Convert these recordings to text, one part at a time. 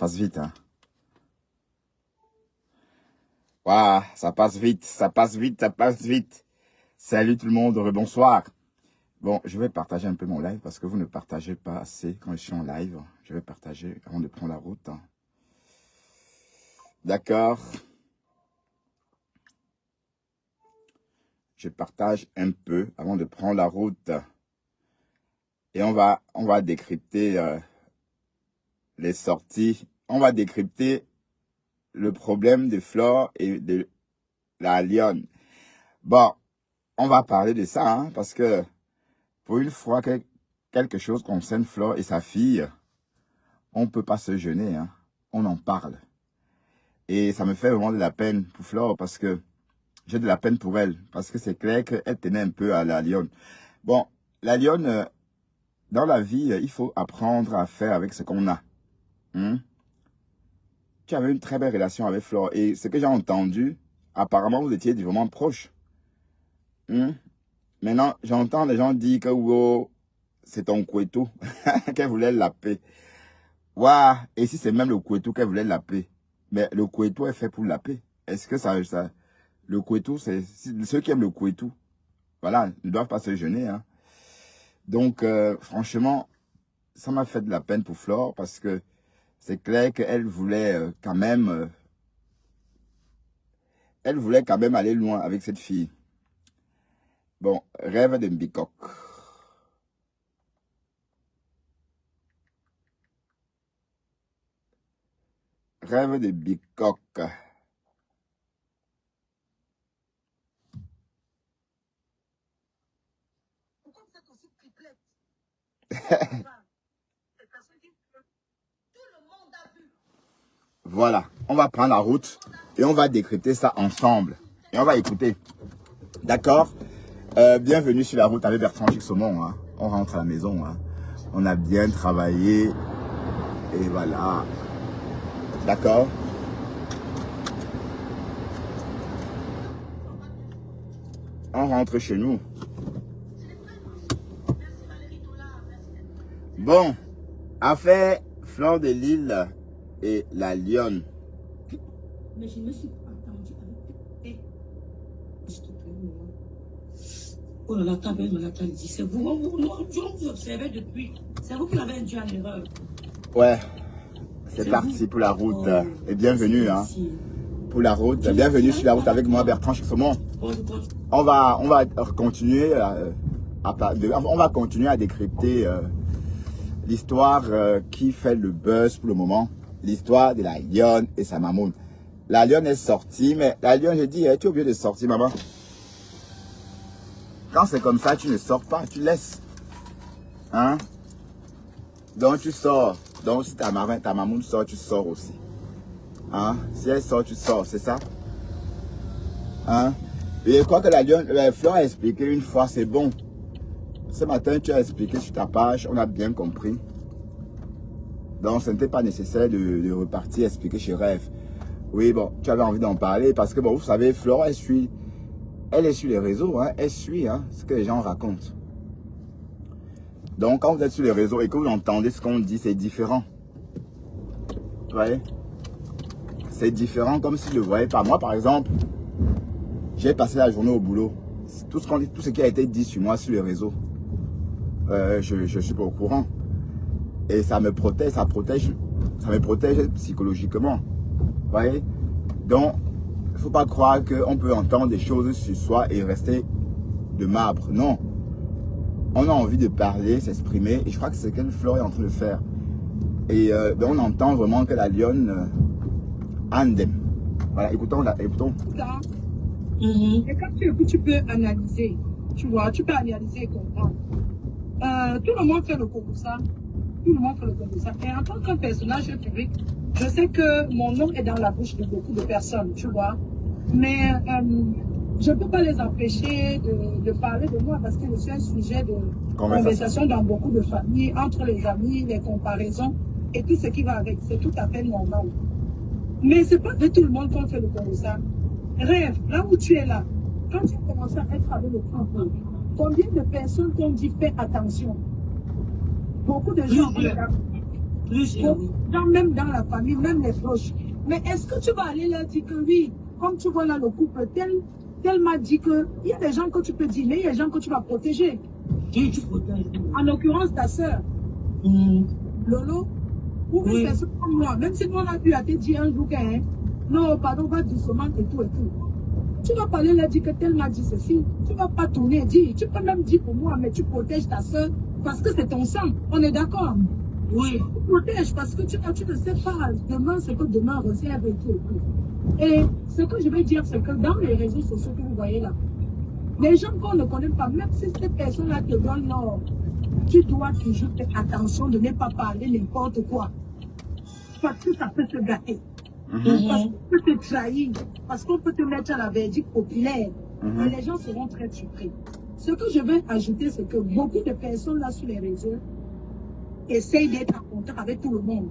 passe vite, hein. Waouh, ça passe vite, ça passe vite, ça passe vite. Salut tout le monde, rebonsoir. Bon, je vais partager un peu mon live parce que vous ne partagez pas assez quand je suis en live. Je vais partager avant de prendre la route. D'accord. Je partage un peu avant de prendre la route. Et on va décrypter les sorties. On va décrypter le problème de Flore et de la lionne. Bon, on va parler de ça, hein, parce que pour une fois que quelque chose concerne Flore et sa fille, on ne peut pas se gêner, hein. On en parle. Et ça me fait vraiment de la peine pour Flore parce que j'ai de la peine pour elle. Parce que c'est clair qu'elle tenait un peu à la lionne. Bon, la lionne, dans la vie, il faut apprendre à faire avec ce qu'on a. Tu avais une très belle relation avec Flore. Et ce que j'ai entendu, apparemment, vous étiez vraiment proches. Maintenant, j'entends les gens dire que wow, c'est ton couetou qu'elle voulait la paix. Waouh, et si c'est même le couetou qu'elle voulait la paix. Mais le couetou est fait pour la paix. Est-ce que ça le couetou, c'est ceux qui aiment le couetou, voilà, ne doivent pas se gêner, hein. Donc, franchement, ça m'a fait de la peine pour Flore parce que c'est clair qu'elle voulait quand même aller loin avec cette fille. Bon, rêve de Mbikok. Rêve de Mbikok. Voilà, on va prendre la route et on va décrypter ça ensemble. Et on va écouter. D'accord? Bienvenue sur la route avec Bertrand Chixomon, hein. On rentre à la maison, hein. On a bien travaillé. Et voilà. D'accord? On rentre chez nous. Bon, affaire Flore de Lille et la lionne. Mais je ne me suis pas attendue avec. Oh là là, ta belle me l'a dit. C'est vous. Je vous observais depuis. C'est vous qui l'avez induit en erreur. Ouais, c'est parti pour la route. Et bienvenue, hein. Pour la route. Bienvenue sur la route avec moi, Bertrand Chixomon. On va continuer on va continuer à décrypter l'histoire qui fait le buzz pour le moment. L'histoire de la lionne et sa mamoune. La lionne est sortie, mais la lionne, j'ai dit, tu es obligé de sortir, maman. Quand c'est comme ça, tu ne sors pas, tu laisses. Hein? Donc tu sors. Donc si ta mamoune sort, tu sors aussi. Hein? Si elle sort, tu sors, c'est ça? Hein? Et je crois que la lionne, Flore a expliqué une fois, c'est bon. Ce matin, tu as expliqué sur ta page, on a bien compris. Donc, ce n'était pas nécessaire de repartir expliquer chez Rêve. Oui, bon, tu avais envie d'en parler parce que, bon, vous savez, Flore, elle est sur les réseaux, hein, elle suit ce que les gens racontent. Donc, quand vous êtes sur les réseaux et que vous entendez ce qu'on dit, c'est différent. Vous voyez? C'est différent comme si je ne le voyais pas. Moi, par exemple, j'ai passé la journée au boulot. Tout ce qui a été dit sur moi sur les réseaux, je ne suis pas au courant. Et ça me protège, ça me protège psychologiquement. Vous voyez? Donc, il ne faut pas croire qu'on peut entendre des choses sur soi et rester de marbre. Non. On a envie de parler, s'exprimer. Et je crois que c'est ce que Flore est en train de faire. Et donc on entend vraiment que la lionne andem. Voilà, écoutons. Et quand tu peux analyser, tu vois, tu peux analyser et comprendre. Tout le monde fait le Kokusa. Tout le monde fait le Kokusa. Et en tant que personnage public, je sais que mon nom est dans la bouche de beaucoup de personnes, tu vois. Mais je ne peux pas les empêcher de parler de moi parce que je suis un sujet de conversation dans beaucoup de familles, entre les amis, les comparaisons et tout ce qui va avec. C'est tout à fait normal. Mais ce n'est pas de tout le monde qu'on fait le Kokusa. Rêve, là où tu es là, quand tu commences à être avec le propos, combien de personnes t'ont dit fais attention? Beaucoup de gens Plus, oui. Même dans la famille, même les proches. Mais est-ce que tu vas aller leur dire que oui, comme tu vois là le couple, tel m'a dit que il y a des gens que tu peux dire, mais il y a des gens que tu vas protéger. Qui tu protèges? En l'occurrence, ta soeur, Lolo, ou une personne comme moi, même si nous on a pu à te dire un jour qu'un, non, pardon, va doucement et tout et tout. Tu vas pas aller leur dire que tel m'a dit ceci. Tu vas pas tourner et dire. Tu peux même dire pour moi, mais tu protèges ta soeur parce que c'est ton sang. On est d'accord? Oui. Tu protèges parce que tu ne sais pas demain ce que demain réserve et tout. Et ce que je vais dire, c'est que dans les réseaux sociaux que vous voyez là, les gens qu'on ne connaît pas, même si ces personnes-là te donnent l'or, tu dois toujours faire attention de ne pas parler n'importe quoi. Parce que ça peut te gâter. Parce qu'on peut te trahir, parce qu'on peut te mettre à la verdict populaire. Et les gens seront très surpris. Ce que je vais ajouter, c'est que beaucoup de personnes là sur les réseaux essayent d'être en contact avec tout le monde.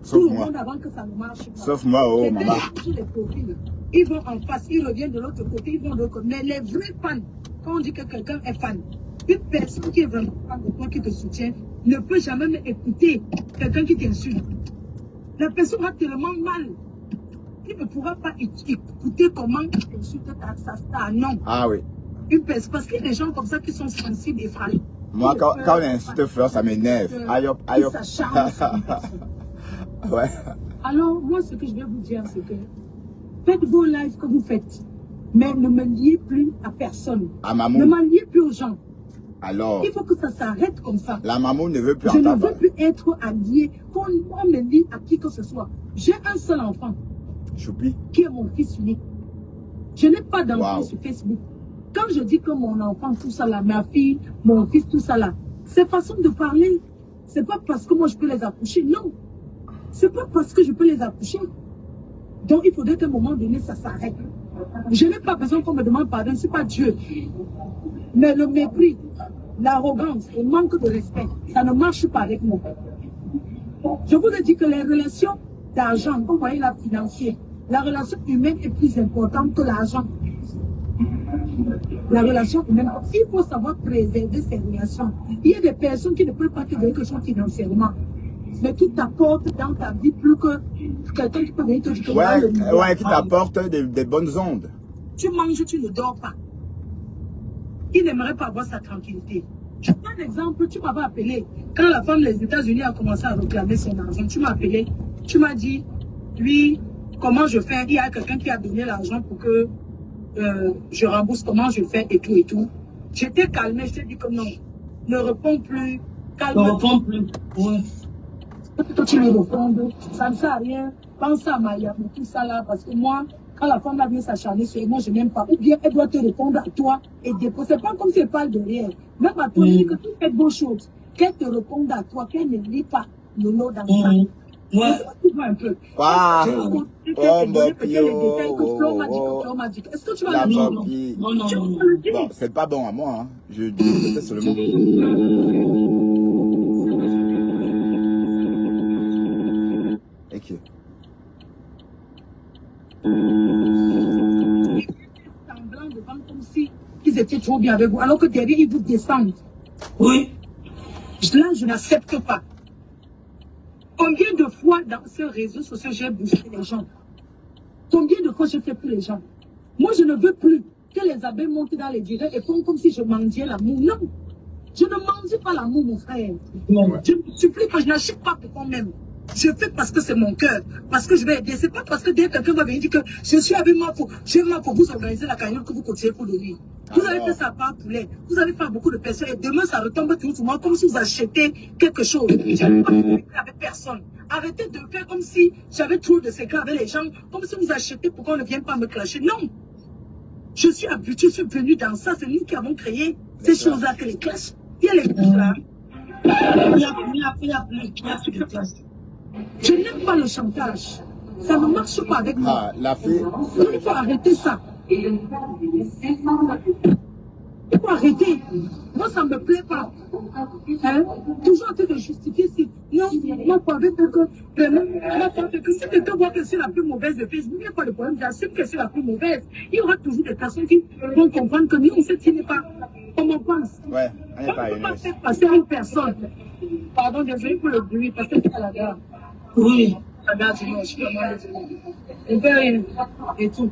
Sauf tout le moi. monde avant que ça ne marche pas. Sauf moi, oh maman. Les profils, ils vont en face, ils reviennent de l'autre côté, ils vont de l'autre côté. Mais les vrais fans, quand on dit que quelqu'un est fan, une personne qui est vraiment fan de toi, qui te soutient, ne peut jamais écouter quelqu'un qui t'insulte. La personne va tellement mal qu'il ne pourra pas écouter comment tu insultes ta star. Non. Ah oui. Une personne, parce qu'il y a des gens comme ça qui sont sensibles et fragiles. Moi, quand on insulte Fleur, ça m'énerve. Aïe hop, aïe hop. Ouais. Alors, moi, ce que je vais vous dire, c'est que faites vos lives que vous faites, mais ne me liez plus à personne. À maman. Ne me liez plus aux gens. Alors, il faut que ça s'arrête comme ça. La maman ne veut plus Je entendre. ne veux plus être allié, qu'on me lie à qui que ce soit. J'ai un seul enfant. Choupi. Qui est mon fils unique. Je n'ai pas d'enfant Wow. sur Facebook. Quand je dis que mon enfant, tout ça là, ma fille, mon fils, tout ça là, c'est façon de parler. C'est pas parce que moi je peux les accoucher, non. C'est pas parce que je peux les accoucher. Donc il faudrait qu'à un moment donné, ça s'arrête. Je n'ai pas besoin qu'on me demande pardon, c'est pas Dieu. Mais le mépris, l'arrogance, le manque de respect, ça ne marche pas avec moi. Je vous ai dit que les relations d'argent, vous voyez la financière, la relation humaine est plus importante que l'argent. La relation humaine, il faut savoir préserver ces relations. Il y a des personnes qui ne peuvent pas te donner quelque chose financièrement, mais qui t'apportent dans ta vie plus que quelqu'un qui peut venir te dire. Ouais, qui t'apporte des bonnes ondes. Tu manges, tu ne dors pas. Il n'aimerait pas avoir sa tranquillité. Je prends un exemple, tu m'avais appelé. Quand la femme des États-Unis a commencé à réclamer son argent, tu m'as appelé. Tu m'as dit, oui, comment je fais? Il y a quelqu'un qui a donné l'argent pour que je rembourse, comment je fais et tout et tout. J'étais calmée, je t'ai dit que non, ne réponds plus, calme-toi. Ne réponds plus, oui. Que tu lui répondes, ça ne sert à rien. Pense à Maya, tout ça là, parce que moi, quand la femme là vient s'acharner sur moi, je n'aime pas. Ou bien elle doit te répondre à toi et déposer. C'est pas comme si elle parle de rien. Même à toi, elle dit que tu fais de bonnes choses. Qu'elle te réponde à toi, qu'elle ne lit pas le lot dans ça. Ouais. Tu vois un peu. Waouh. Oh, mon Pio. Est-ce que tu vas le dire? Non, non, non. Bon, c'est pas bon à moi. Hein. Je dis seulement. Ok. Semblant de vendre comme si ils étaient trop bien avec vous, alors que derrière ils vous descendent. Oui. Là, je n'accepte pas. Combien de fois dans ce réseau social j'ai bougé les gens? Combien de fois je fais plus les gens? Moi, je ne veux plus que les abeilles montent dans les directs et font comme si je mendiais l'amour. Non, je ne mendie pas l'amour, mon frère. Ouais. Je me supplie que je n'achète pas pour moi-même. Je fais parce que c'est mon cœur, parce que je vais aider. C'est pas parce que dès quelqu'un va venir dire que je suis avec moi pour vous organiser la cagnotte que vous continuez pour donner. Vous avez fait ça par poulet. Vous avez fait beaucoup de personnes et demain ça retombe toujours sur moi comme si vous achetez quelque chose. Je n'ai pas de avec personne. Arrêtez de faire comme si j'avais trop de secrets avec les gens, comme si vous achetez pour qu'on ne vienne pas me clasher. Non. Je suis habitué, je suis venu dans ça. C'est nous qui avons créé ces choses-là que les clashs. Il y a les clashs là. Il n'y a plus de classe. Je n'aime pas le chantage. Ça ne marche pas avec moi. Ah, la fille. Il faut arrêter ça. Il faut arrêter. Moi, ça ne me plaît pas. Hein? Toujours en train de justifier. Non, moi, pas avec que si quelqu'un voit que c'est la plus mauvaise de Facebook, il n'y a pas de problème. J'assume que c'est la plus mauvaise. Il y aura toujours des personnes qui vont comprendre que nous, on sait qu'il n'est pas. On m'en pense. Ouais, on n'est On pas ne peut pas une. faire passer une personne. Pardon, désolé pour le bruit, parce que c'est à la gare. Oui. La gare, je suis vraiment désolée. Et bien, et tout.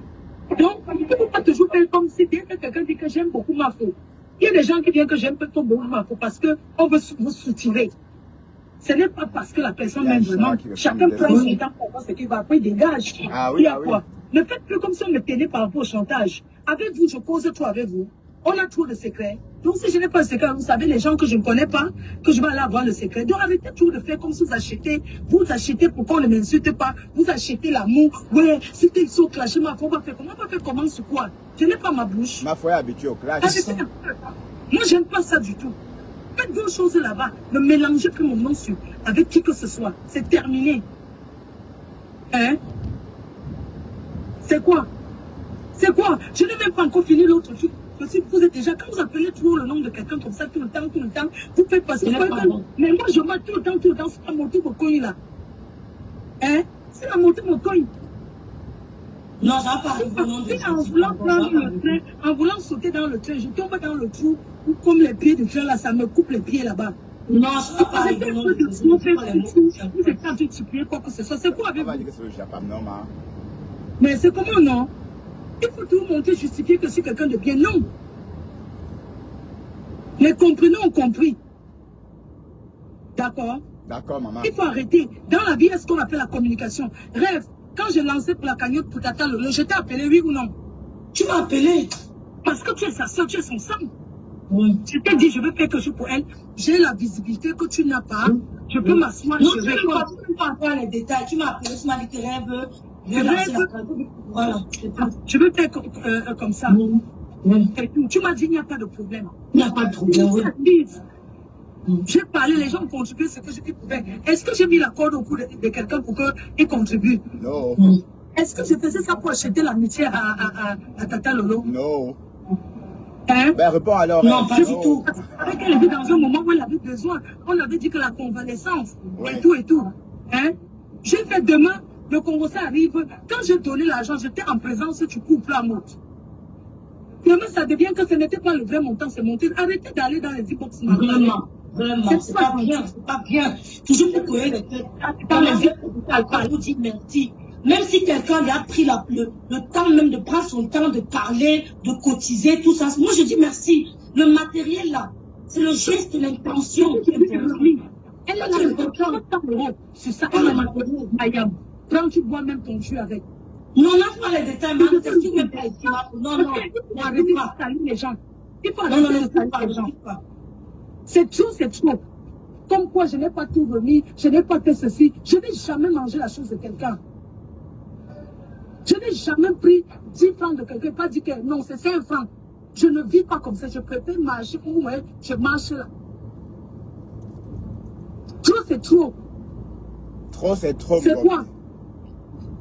Donc, on ne peut pas toujours faire comme si bien que quelqu'un dit que j'aime beaucoup ma faute. Il y a des gens qui disent que j'aime beaucoup ma faute parce qu'on veut vous soutirer. Ce n'est pas parce que la personne m'aime vraiment. Chacun prend son temps pour voir ce qu'il va. Après, il dégage. Ah oui, Il y a ah oui. quoi? Ne faites plus comme si on me tenait par rapport au chantage. Avec vous, je cause tout avec vous. On a trop de secrets. Donc, si je n'ai pas de secret, vous savez, les gens que je ne connais pas, que je vais aller avoir le secret. Donc, arrêtez toujours de faire comme si vous achetez pour qu'on ne m'insulte pas, vous achetez l'amour. Ouais, si ils sont clashés, ma foi, on va faire comment? On va faire comment sur quoi? Je n'ai pas ma bouche. Ma foi est habituée au clash. Arrêtez un peu. Moi, j'aime pas ça du tout. Faites deux choses là-bas. Ne mélangez plus mon nom sur avec qui que ce soit. C'est terminé. Hein? C'est quoi? C'est quoi? Je n'ai même pas encore fini l'autre truc. Si vous êtes déjà, quand vous appelez toujours le nom de quelqu'un comme ça tout le temps, vous faites passer. Mais moi, je mets tout le temps, c'est la montée mon coin là. Hein? C'est la montée mon coin. Non, ça va pas arriver au nom de En voulant prendre le train, en voulant sauter dans le train, je tombe dans le trou, ou comme les pieds du train là, ça me coupe les pieds là-bas. Non, ça va pas arriver au nom de vous êtes en train de supplier quoi que ce soit. C'est quoi avec On va vous? dire que c'est le Japon, non, ma. Mais c'est comment non? Il faut tout monter, justifier que c'est quelqu'un de bien. Non. Les comprenants ont compris. D'accord? D'accord, maman. Il faut arrêter. Dans la vie, il y a ce qu'on appelle la communication. Rêve, quand je lançais pour la cagnotte pour Tata Lolo, je t'ai appelé, oui ou non? Tu m'as appelé. Parce que tu es sa soeur, tu es son sang. Oui. Je t'ai dit, je veux faire quelque chose pour elle. J'ai la visibilité que tu n'as pas. Je peux m'asseoir, Non, je tu vais ne peux pas avoir les détails. Tu m'as appelé, tu m'as dit que rêve. Voilà. Je veux faire comme ça. Oui. Tu m'as dit, il n'y a pas de problème. Il n'y a pas de problème, oui. J'ai parlé, les gens ont contribué ce que je pouvais. Est-ce que j'ai mis la corde au cou de quelqu'un pour qu'il contribue? Non. Est-ce que je faisais ça pour acheter l'amitié à Tata Lolo? Non. Hein? Ben, réponds alors. Non, pas du tout. Avec elle était dans un moment où elle avait besoin. On avait dit que la convalescence, et tout et tout. Hein? J'ai fait demain, le Congo ça arrive. Quand j'ai donné l'argent, j'étais en présence du couple à mot. Demain, ça devient que ce n'était pas le vrai montant, c'est monté. Arrêtez d'aller dans les e-box. Vraiment, c'est pas bien, c'est pas bien. Toujours pour courir les têtes. Dans les e-box, vous dites merci. Même si quelqu'un a pris le temps même de prendre son temps de parler, de cotiser, tout ça. Moi, je dis merci. Le matériel, là, c'est le geste, l'intention qui est important. Elle a l'important. C'est ça, elle a l'important. Mayam, prends, tu bois même ton jus avec. Non, on n'a pas les détails, mais tu ne pas ici. Non, non, arrêtez de salir les gens. Il faut arrêter de salir les gens. C'est trop, c'est trop. Comme quoi, je n'ai pas tout remis, je n'ai pas fait ceci. Je n'ai jamais mangé la chose de quelqu'un. Je n'ai jamais pris 10 francs de quelqu'un, pas dit que non, c'est 5 francs. Je ne vis pas comme ça, je préfère marcher où je marche là. Trop, c'est trop. Trop, c'est trop. C'est quoi?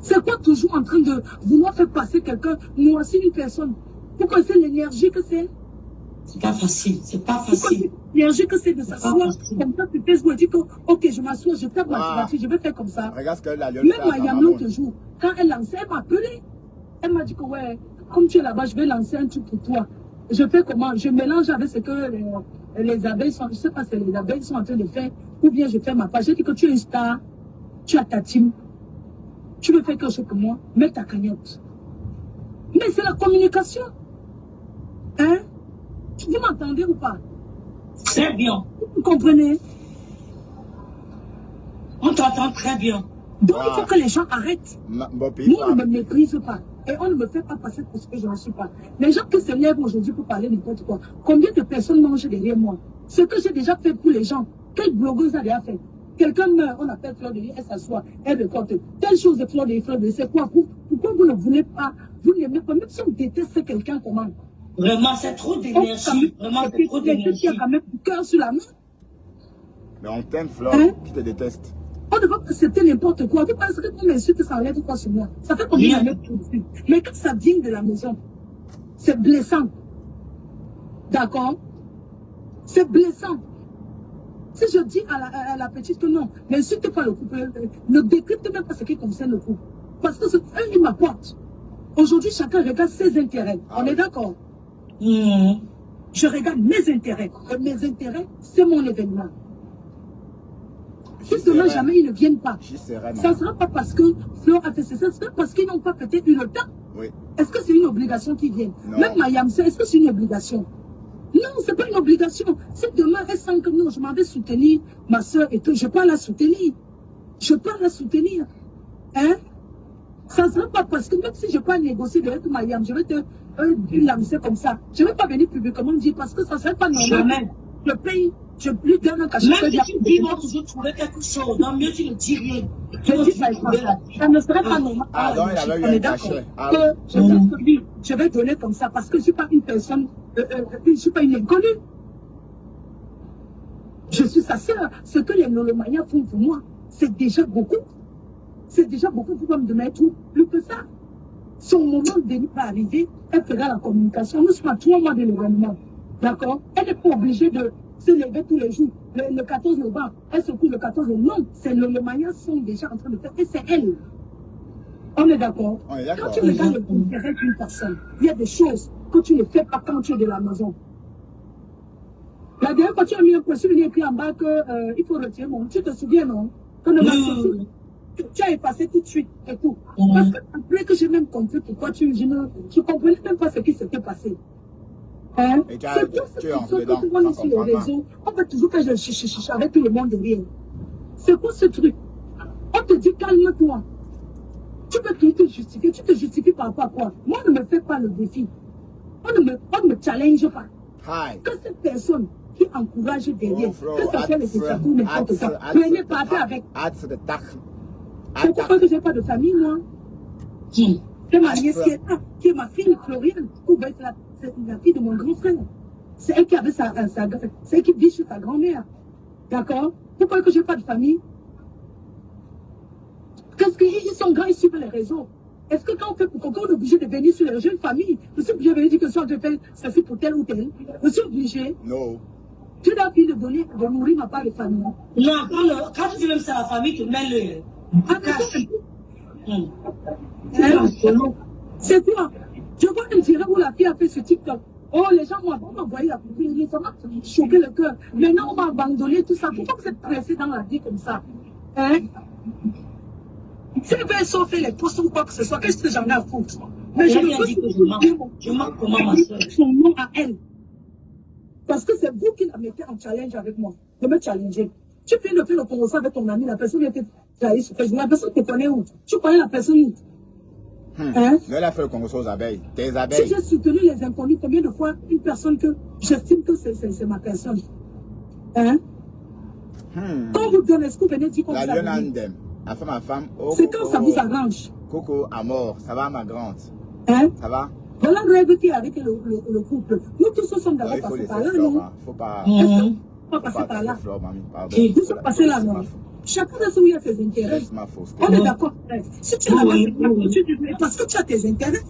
C'est quoi toujours en train de vouloir faire passer quelqu'un, noircir une personne? Pourquoi c'est l'énergie que c'est? C'est pas facile, c'est pas facile. L'énergie que c'est de s'asseoir comme ça, tu Facebook et dire que, ok, je m'assois, je tape ma voiture, je vais faire comme ça. Regarde ce que la Même Mayam l'autre jour, quand elle lançait, elle m'a appelé. Elle m'a dit que, ouais, comme tu es là-bas, je vais lancer un truc pour toi. Je fais comment? Je mélange avec ce que les abeilles sont, je sais pas si les abeilles sont en train de faire, ou bien je fais ma page. J'ai dit que tu es une star, tu as ta team. Tu veux faire quelque chose pour moi, mets ta cagnotte. Mais c'est la communication. Hein? Vous m'entendez ou pas? Très bien. Vous comprenez? On t'entend très bien. Donc il faut que les gens arrêtent. Moi, on ne me méprise pas. Et on ne me fait pas passer pour ce que je ne suis pas. Les gens qui se lèvent aujourd'hui pour parler n'importe quoi. Combien de personnes mangent derrière moi? Ce que j'ai déjà fait pour les gens. Quelle blogueuse a déjà fait? Quelqu'un meurt, on appelle Fleur de Vie, elle s'assoit, elle récolte. Telle chose de Fleur de Vie, c'est quoi? Pourquoi vous ne voulez pas, vous n'aimez pas, même si on déteste quelqu'un, comment? Vraiment, c'est trop d'énergie. Vraiment, c'est trop d'énergie. Il y a quand même du cœur sur la main. Mais on t'aime, Fleur, qui te déteste. On ne va pas accepter n'importe quoi. Tu penses que ton insulte, ça enlève quoi sur moi? Ça fait combien d'années que tu me suis? Mais quand ça vient de la maison, c'est blessant. D'accord? C'est blessant. Si je dis à la petite que non, n'insulte pas le couple, ne décrypte même pas ce qui concerne le couple. Parce que c'est eux qui m'apportent. Aujourd'hui, chacun regarde ses intérêts. On est d'accord? Je regarde mes intérêts. Et mes intérêts, c'est mon événement. Si demain jamais ils ne viennent pas, ça ne sera pas parce que Fleur a fait ça, ça sera parce qu'ils n'ont pas peut-être eu le temps. Oui. Est-ce que c'est une obligation qu'ils viennent? Non. Même Mayam, est-ce que c'est une obligation? Non, ce n'est pas une obligation. Si demain elle sent que non, je m'en vais soutenir ma soeur et tout, je peux la soutenir. Je peux la soutenir. Hein? Ça ne sera pas parce que même si je peux négocier avec Mayam, je vais te lancer comme ça. Je ne vais pas venir publiquement dire parce que ça ne serait pas normal. Jamais. Le pays, je lui donne un cachet. Même si tu dis, ils vont toujours trouver quelque chose. Non, mieux tu ne dis rien. Je dis par exemple, ça ne serait pas normal. Ah, donc il avait eu un cachet. Ah, oui. Je vais donner comme ça parce que je ne suis pas une personne, je ne suis pas une inconnue. Je suis sa sœur. Ce que les Nolomaniens font pour moi, c'est déjà beaucoup. C'est déjà beaucoup pour me donner tout, plus que ça. Son moment de venir va arriver, elle fera la communication. Nous sommes à 3 mois de l'événement. D'accord? Elle n'est pas obligée de se lever tous les jours. Le 14 novembre, elle se couche le 14 novembre. Non, c'est les manières sont déjà en train de faire. Et c'est elle. On est d'accord? Quand tu regardes l'intérêt d'une personne, il y a des choses que tu ne fais pas quand tu es de la maison. La dernière fois, tu as mis un poisson écrit en bas qu'il faut retirer mon. Tu te souviens, non? Quand on a tu as effacé tout de suite et tout. Parce que après que j'ai même compris pourquoi je ne comprenais même pas ce qui s'était passé. Hein? Et tu es entré dedans, sur les réseaux, on peut toujours faire le chichichichi avec tout le monde derrière. C'est quoi ce truc? On te dit calme-toi. Tu peux te justifier. Tu te justifies par rapport à quoi? Moi, ne me fais pas le défi. On ne me challenge pas. Que cette personne qui encourage derrière, que cette personne est déjà tout n'importe quoi. Prenez parti avec. C'est pourquoi que je n'ai pas de famille, moi. C'est ma nièce qui est là, qui est ma fille, Floriane. C'est la fille de mon grand frère. C'est elle qui avait c'est elle qui vit chez sa grand-mère. D'accord? Pourquoi que je n'ai pas de famille? Parce qu'ils sont grands, ils suivent les réseaux. Est-ce que quand on est obligé de venir sur les réseaux, une famille, je suis obligé de venir dire que si on te fait ceci pour tel ou tel, je suis obligé. Non. Tu dois de donner, de nourrir ma part de famille. Non, quand tu dis même c'est la famille, tu mets le. C'est quoi? Je vois un tiré où la fille a fait ce TikTok. Oh, les gens m'ont envoyé la publicité, ça m'a choqué le cœur. Maintenant, on m'a abandonné tout ça. Pourquoi vous êtes pressé dans la vie comme ça? Hein? Si elle veut sauver les postes ou quoi que ce soit, qu'est-ce que j'en ai à foutre? Mais je me dis que je manque comment ma soeur. Son nom à elle. Parce que c'est vous qui la mettez en challenge avec moi. De me challenger. Tu viens de faire le conversation avec ton ami, la personne qui était trahie sur Facebook. La personne te connaît où? Tu connais la personne où? Hein? Elle a fait le concours aux abeilles. Tes abeilles. Si j'ai soutenu les inconnus, combien de fois une personne que j'estime que c'est ma personne? Hein? Quand vous donnez, est-ce que vous venez dire comme ça? La lionne Andem. Ma femme. Oh, c'est quand ça vous arrange. Coco, à mort. Ça va, ma grande? Hein? Ça va? Voilà le rêve qui est avec le couple. Nous tous sommes d'abord passés par là, non? Faut pas. Pas passer par là. Nous sommes passés là, non? Chacun de ceux où il a ses intérêts. On est d'accord. Si tu n'as pas, parce que tu as tes intérêts.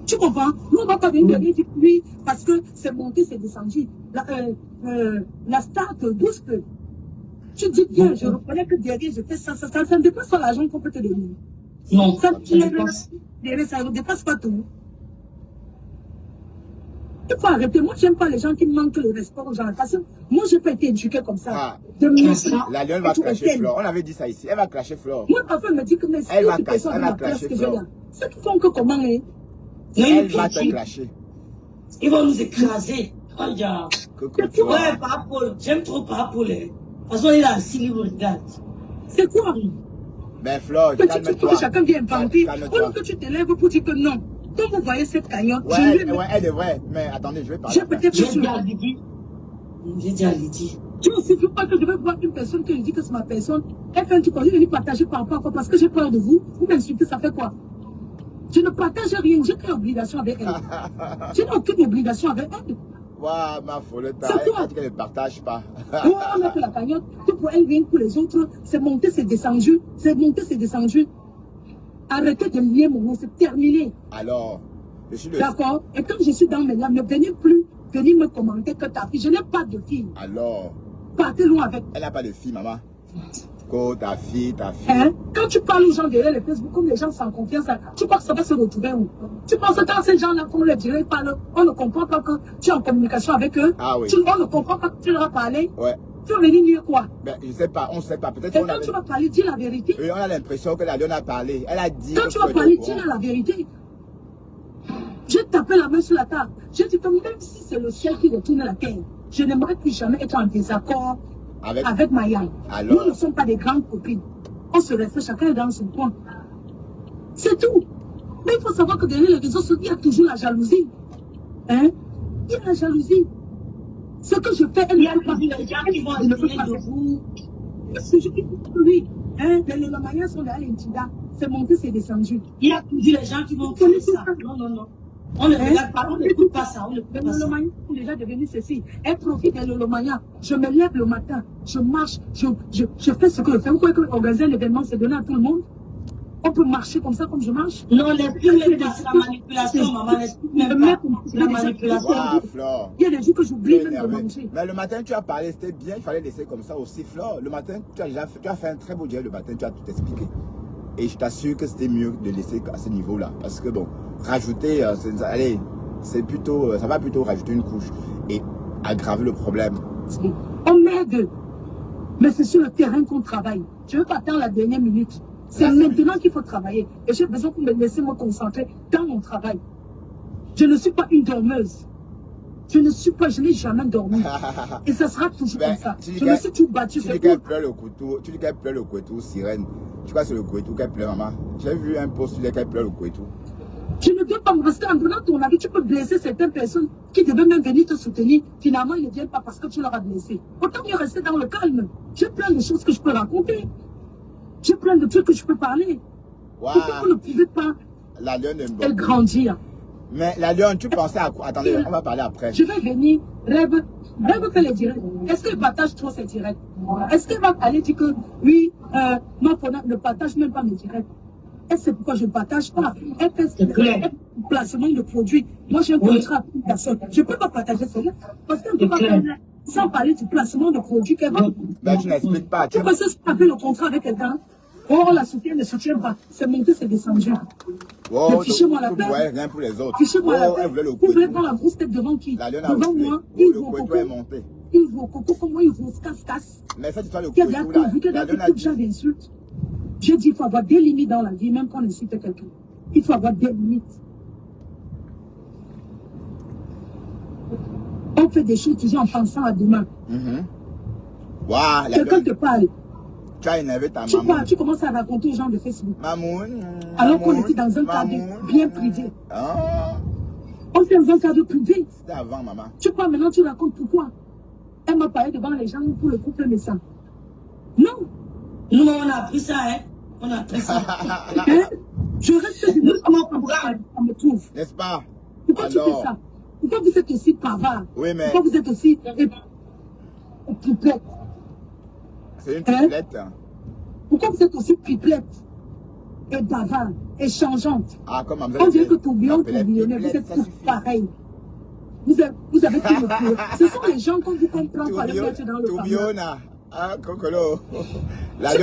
Tu comprends? Nous, on ne va pas venir dire oui, parce que c'est monté, c'est descendu. La star te booste. Tu dis bien, je reconnais que derrière, je fais ça ne dépasse pas l'argent qu'on peut te donner. Non, ça ne dépasse pas tout. Il faut arrêter. Moi, je n'aime pas les gens qui manquent le respect aux gens. Parce que moi, je n'ai pas été éduquée comme ça. La lionne va clasher Flore. On avait dit ça ici. Elle va clasher Flore. Moi, parfois, elle me dit que mais elle va clasher Flore. Ceux qui font que comment est. Elle va te clasher. Ils vont nous écraser. Regarde. Ouais, par Paul. J'aime trop par Paul. De toute façon, il a assis, il me regarde. C'est quoi? Ben, Flore, calme-toi. Chacun vient inventer. Ou que tu te lèves pour dire que non. Quand vous voyez cette cagnotte, elle devrait. Mais attendez, je vais parler. J'ai dit à Lydie. J'ai dit à Lydie. Tu ne suffit pas que je vais voir une personne qui dit que c'est ma personne. Elle fait un truc, je vais lui partager par rapport à quoi? Parce que j'ai peur de vous. Vous m'insultez, ça fait quoi? Je ne partage rien. J'ai quelle obligation avec elle? Je n'ai aucune obligation avec elle. Waouh, ma folle, elle dit qu'elle ne partage pas. On a fait la cagnotte. Tout pour elle, rien pour les autres. C'est monté, c'est descendu. C'est monté, c'est descendu. Arrêtez de lier mon nom, c'est terminé. Alors, je suis le... D'accord? Et quand je suis dans mes larmes, ne venez plus venir me commenter que ta fille. Je n'ai pas de fille. Alors? Partez loin avec. Elle n'a pas de fille, maman. Coco, ta fille. Hein? Quand tu parles aux gens derrière les Facebook, comme les gens sans confiance, tu crois que ça va se retrouver où? Tu penses que quand ces gens-là, comme les direct parlent, on ne comprend pas que tu es en communication avec eux? Ah oui. On ne comprend pas que tu leur as parlé? Ouais. Tu vas venir mieux quoi? Ben, je sais pas, on ne sait pas. Peut-être Et quand tu vas parler, dis la vérité. on a l'impression que la Lionne a parlé. Elle a dit. Quand tu vas parler, dis la vérité. Je tapé la main sur la table. Je dis que même si c'est le ciel qui retourne la terre, je n'aimerais plus jamais être en désaccord avec Maya. Alors... Nous ne sommes pas des grandes copines. On se respecte, chacun est dans son coin. C'est tout. Mais il faut savoir que derrière les réseaux sociaux, il y a toujours la jalousie. Hein? Il y a la jalousie. Ce que je fais, il y a les gens qui vont essayer de vous. Oui. Hein? Les Lolomaniens sont derrière l'Intida. C'est monté, c'est descendu. Il y a toujours les gens qui vont faire ça. Non, non, non. On ne regarde pas, on n'écoute pas ça. Les Lolomaniens sont déjà devenus ceci. Elle profite des Lolomaniens. Je me lève le matin, je marche, je fais ce que je fais. Vous croyez qu'organiser un événement, c'est donné à tout le monde? On peut marcher comme ça, comme je marche? Non, l'esprit même pas, c'est la manipulation, maman. L'esprit même pas, c'est la manipulation. Il y a des jours que j'oublie même de manger. Mais le matin, tu as parlé, c'était bien, il fallait laisser comme ça aussi, Flore. Le matin, tu as fait un très beau dialogue le matin, tu as tout expliqué. Et je t'assure que c'était mieux de laisser à ce niveau-là. Parce que bon, rajouter, allez, c'est plutôt, ça va plutôt rajouter une couche et aggraver le problème. On m'aide, mais c'est sur le terrain qu'on travaille. Je ne veux pas attendre la dernière minute. C'est maintenant qu'il faut travailler. Et j'ai besoin de me laisser me concentrer dans mon travail. Je ne suis pas une dormeuse. Je n'ai jamais dormi. Et ça sera toujours comme ça. Je me suis tout battu. Tu dis qu'elle pleure le couteau, sirène. Tu crois que c'est le couteau qu'elle pleure, maman? J'ai vu un post sur lequel elle pleure le couteau. Tu ne dois pas me rester en donnant ton avis. Tu peux blesser certaines personnes qui devaient même venir te soutenir. Finalement, ils ne viennent pas parce que tu leur as blessé. Autant mieux rester dans le calme. J'ai plein de choses que je peux raconter. J'ai plein de trucs que je peux parler. Wow. Pourquoi vous ne pouvez pas grandir? Mais la Lionne, tu pensais à quoi? Attendez, on va parler après. Je vais venir, Rêve fait les directs. Est-ce qu'elle partage trop ses directs? Est-ce qu'elle va aller dire que oui, ma Fona ne partage même pas mes directs? Et c'est pourquoi je ne partage pas. Elle fait un placement de produits. Moi, j'ai un contrat avec une personne. Je ne peux pas partager cela. Parce qu'elle ne peut pas faire sans parler du placement de produits qu'elle va. Ben, tu n'expliques pas. Tu peux se taper le contrat avec quelqu'un. Oh, on la soutient, ne soutient pas. C'est monté, c'est descendu. Wow, fichez-moi la paix. Rien pour les autres. Fichez-moi la paix. Vous voulez prendre la grosse tête devant qui? Devant moi, il vaut coco. Il vaut coco, comment il vaut casse-casse. Mais cette histoire de coco, il y a beaucoup de gens d'insultes. J'ai dit, il faut avoir des limites dans la vie, même quand on insulte quelqu'un. Il faut avoir des limites. On fait des choses toujours en pensant à demain. Quelqu'un te parle. Tu as énervé ta maman. Tu commences à raconter aux gens de Facebook. Mamoun. Alors qu'on était dans un cadre bien privé. On était dans un cadre privé. C'était avant, maman. Tu crois maintenant, tu racontes pourquoi? Elle m'a parlé devant les gens pour le couple médecin. Non. Nous, on a appris ça, hein. On a appris ça. Je reste du comment on me trouve. N'est-ce pas? Pourquoi tu fais ça? Pourquoi vous êtes aussi bavard? Oui, mais... Pourquoi vous êtes aussi triplette? C'est une triplette. Pourquoi vous êtes aussi triplette? Et bavard, et changeante. Ah, comme on dirait que tourbillonnez, vous êtes tous pareils. Vous avez tout le tour. Ce sont les gens qu'on vous comprend pas le mettre dans le tourbillonna. Ah, Cocolo. La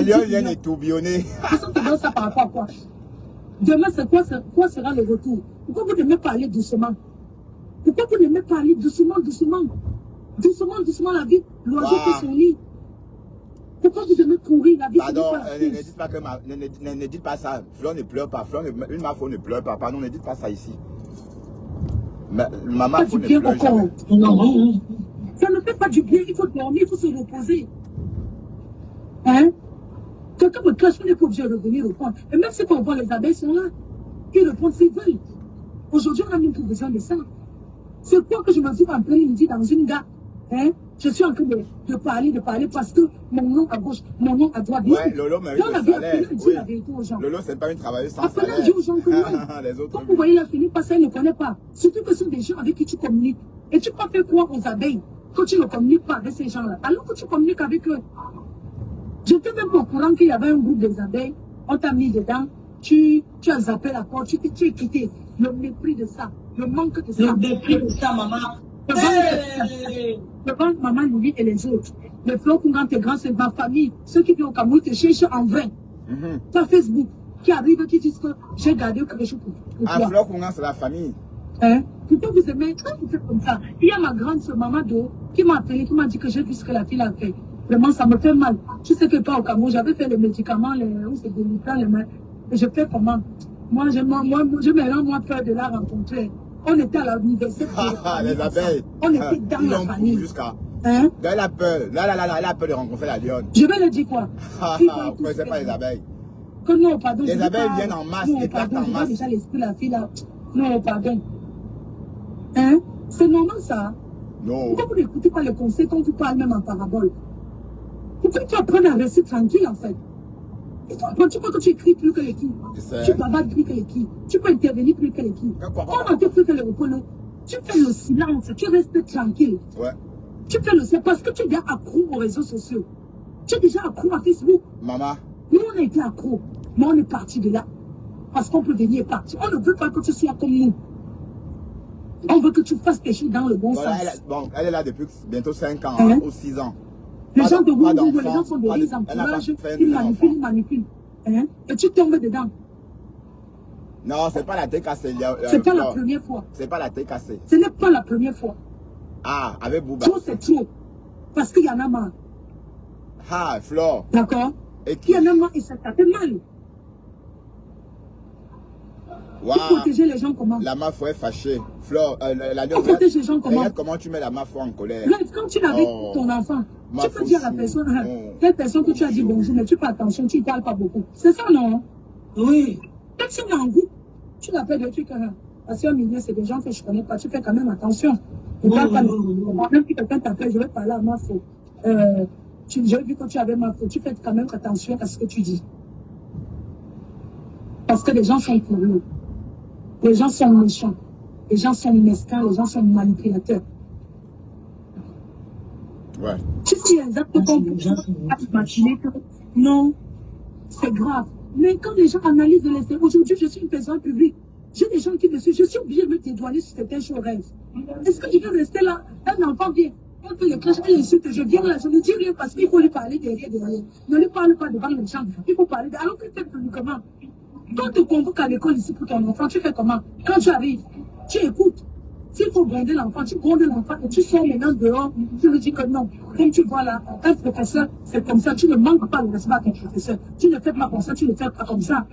Lionne vient de tourbillonner. Personne te donne ça par rapport à quoi? Demain, quoi sera le retour? Pourquoi vous n'aimez pas parler doucement? Pourquoi vous n'aimez pas parler doucement? Doucement, la vie. L'oiseau fait son lit. Pourquoi vous aimez courir? La vie, pardon, ne dites pas ça. Flore ne pleure pas. Une Mafo ne pleure pas. Pardon, ne dites pas ça ici. Maman, Mafo ne pleure jamais. Non. Ça ne fait pas du bien. Il faut dormir, il faut se reposer. Hein? Quelqu'un me clash, on n'est pas obligé de revenir au point. Et même si on voit les abeilles sont là, ils répondent s'ils veulent. Aujourd'hui, on n'a même plus besoin de ça. C'est quoi que je me dis en plein midi dans une gare? Hein? Je suis en train de parler parce que mon nom à gauche, mon nom à droite. Ouais, Lolo mérite le salaire. Oui. La vérité aux gens. Lolo, c'est pas une travailleuse sans après, salaire. Dit aux gens que non. Les autres, quand vous voyez la fini parce qu'elle ne connaît pas. Surtout que ce sont des gens avec qui tu communiques. Et tu peux faire quoi aux abeilles quand tu ne communiques pas avec ces gens-là? Alors que tu communiques avec eux. J'étais même au courant qu'il y avait un groupe des abeilles. On t'a mis dedans. Tu as zappé la porte. Tu es quitté. Le mépris de ça. Le manque de ça. Le mépris de ça, maman. Devant maman, lui et les autres. Les fleurs pour tes grands, c'est ma famille. Ceux qui viennent au Cameroun te cherchent en vrai. Sur Facebook, qui arrivent, qui disent que j'ai gardé quelque chose pour toi. Ah, fleur pour c'est la famille. Hein? Pourquoi vous aimez vous faites comme ça? Il y a ma grande soeur, maman d'eau, qui m'a appelé, qui m'a dit que j'ai vu ce que la fille a fait. Vraiment, ça me fait mal. Je sais que pas au Cameroun, j'avais fait les médicaments, où c'est délicat, les mains. Et je fais comment? Moi, je me rends moins peur de la rencontrer. On était à l'université. Les abeilles. On était dans la famille. Jusqu'à. Hein? Elle a peur. Là, elle a peur de rencontrer la lionne. Je vais le dire quoi? Vous ne connaissez pas les abeilles. Que non, pardon. Les abeilles viennent en masse, non, les plaques pardon, en masse. déjà l'esprit, la fille là. Non, pardon. Hein? C'est normal ça? Non. Pourquoi vous n'écoutez pas les conseils quand tu parles même en parabole? Pourquoi tu apprends à rester tranquille en fait? Tu crois que tu écris plus que les qui? Tu bavardes plus que les qui? Tu peux intervenir plus que les qui? On n'entend plus que les repos. Tu fais le silence, tu restes tranquille. Ouais. Tu fais le silence parce que tu es déjà accro aux réseaux sociaux. Tu es déjà accro à Facebook. Maman. Nous, on a été accro, mais on est parti de là. Parce qu'on peut venir partir. On ne veut pas que tu sois comme nous. On veut que tu fasses tes choses dans le bon sens. Elle est là depuis bientôt 5 ans ou 6 ans. Les gens de Google, les gens sont des riches en courage, ils manipulent. Hein? Et tu tombes dedans. Non, c'est pas la tête cassée. C'est pas la première fois. C'est pas la tête cassée. Ce n'est pas la première fois. Ah, avec Bouba. Trop, c'est trop. Parce qu'il y en a marre. Ah, Flore. D'accord? Et qui? Il y en a marre et ça t'a fait mal. Wow. Tu protéger les gens comment? La mafia est fâchée. Flore, tu protèges les gens comment? Regarde comment tu mets la mafia en colère. Regarde, quand tu l'avais ton enfant, tu peux dire à la personne, telle personne que tu as dit bonjour, mais tu fais attention, tu ne parles pas beaucoup. C'est ça, non? Oui. Quand tu es en groupe, tu l'appelles des trucs. Parce qu'au milieu, c'est des gens que je ne connais pas. Tu fais quand même attention. Même si quelqu'un t'appelle, je vais parler à ma faute. J'ai vu que tu avais ma faute. Tu fais quand même attention à ce que tu dis. Parce que les gens sont curieux. Les gens sont méchants. Les gens sont mesquins. Les gens sont manipulateurs. Ouais. Tu sais exactement imaginer que non, c'est grave. Mais quand les gens analysent de l'extérieur, aujourd'hui, je suis une personne publique. J'ai des gens qui me suivent. Je suis obligée de me dédouaner sur certains choses rêves. Est-ce que tu veux rester là? Un enfant vient. On fait le clash, elle insulte. Je viens là, je ne dis rien parce qu'il faut lui parler derrière. Ne lui parle pas devant les gens. Il faut parler. Alors que tu fais publiquement. Quand tu te convoques à l'école ici pour ton enfant, tu fais comment? Quand tu arrives, tu écoutes. S'il faut gronder l'enfant, tu grondes l'enfant et tu sors maintenant dehors, tu lui dis que non. Comme tu vois là, un professeur, c'est comme ça, tu ne manques pas le respect à ton professeur. Tu ne fais pas comme ça, tu ne fais pas comme ça.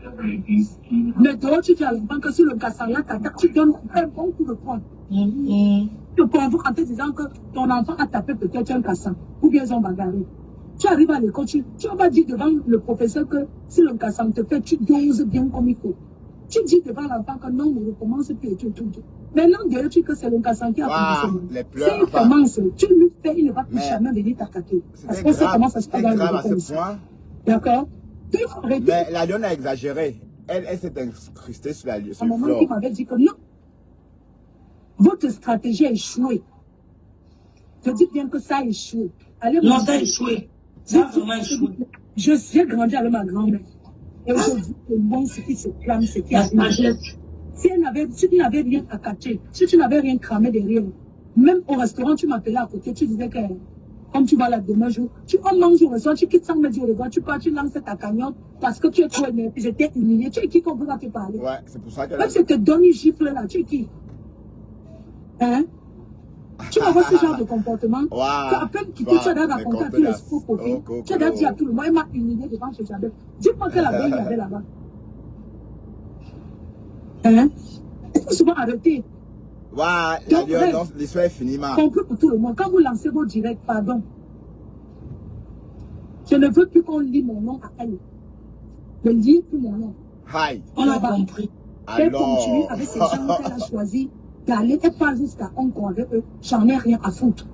Mais dehors, tu dis à l'enfant que sur le cassant là, tu donnes un bon coup de poing. Tu te convoques en te disant que ton enfant a tapé peut-être un cassant, ou bien ils ont bagarré. Tu arrives à l'école, tu vas dire devant le professeur que si le cassant te fait, tu doses bien comme il faut. Tu dis devant l'enfant que non, ne recommence plus et tout. Maintenant, derrière, tu dis que c'est le cassant qui a commencé. S'il commence, tu lui fais, il ne va plus jamais venir t'attaquer. Parce qu'on sait comment ça se passe dans le point. D'accord? Mais la lionne a exagéré. Elle s'est incrustée sur la lionne. À un moment, il m'avait dit que non. Votre stratégie a échoué. Je dis bien que ça a échoué. Non, ça a échoué. Ça a vraiment échoué. J'ai grandi avec ma grand-mère. Et aujourd'hui, le monde, ce qui se clame, c'est qui a si tu n'avais rien à cacher, si tu n'avais rien cramé derrière, même au restaurant, tu m'appelais à côté, tu disais que, comme tu vas là demain jour, on mange au restaurant, tu quittes sans me dire au revoir, tu pars, tu lances ta cagnotte parce que tu es trop énervé, j'étais humilié. Tu es qui qu'on peut te parler? Ouais, c'est pour ça que... Même si je te donne une gifle là, tu es qui? Hein? Tu vas voir ce genre de comportement. Tu as à peine quitté, tu as d'ailleurs raconté à tous les faux profils. Tu as d'ailleurs dit à tout le monde, il m'a humilié devant ce jardin. Dis-moi que la belle il y avait là-bas. Hein? Il faut souvent arrêter. L'histoire est finie, ma. Compris pour tout le monde. Quand vous lancez vos directs, pardon. Je ne veux plus qu'on lit mon nom à elle. Ne lis plus mon nom. On a compris. Elle continue avec ces gens qu'elle a choisi d'aller et pas jusqu'à Hong Kong avec eux. J'en ai rien à foutre.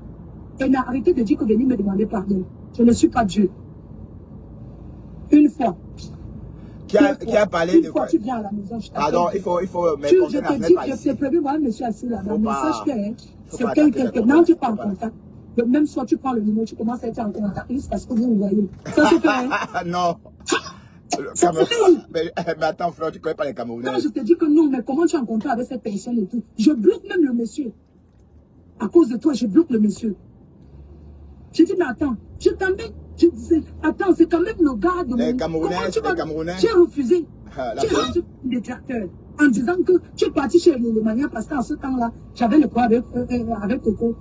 Elle n'a arrêté de dire que venir me demander pardon. Je ne suis pas Dieu. Une fois. Qui a parlé de quoi? Tu viens à la maison, je pardon, il faut mettre je te dis, je t'ai prévu, moi, monsieur assis là-bas. Mais sache que c'est quelqu'un que non, tu prends en contact. Même soit tu prends le numéro, tu commences à être en contact parce que vous me voyez. Ça se fait. Non. Mais attends, frère, tu ne connais pas les Camerounais. Non, je te dis que non, mais comment tu es en contact avec cette personne et tout? Je bloque même le monsieur. À cause de toi, je bloque le monsieur. Je dis, mais attends, je t'embête. Je disais, attends, c'est quand même le gars de Les mon... Camerounais, les Camerounais. J'ai refusé. La J'ai rendu le détracteur en disant que tu es parti chez le Mania parce qu'en ce temps-là, j'avais le poids avec Coco.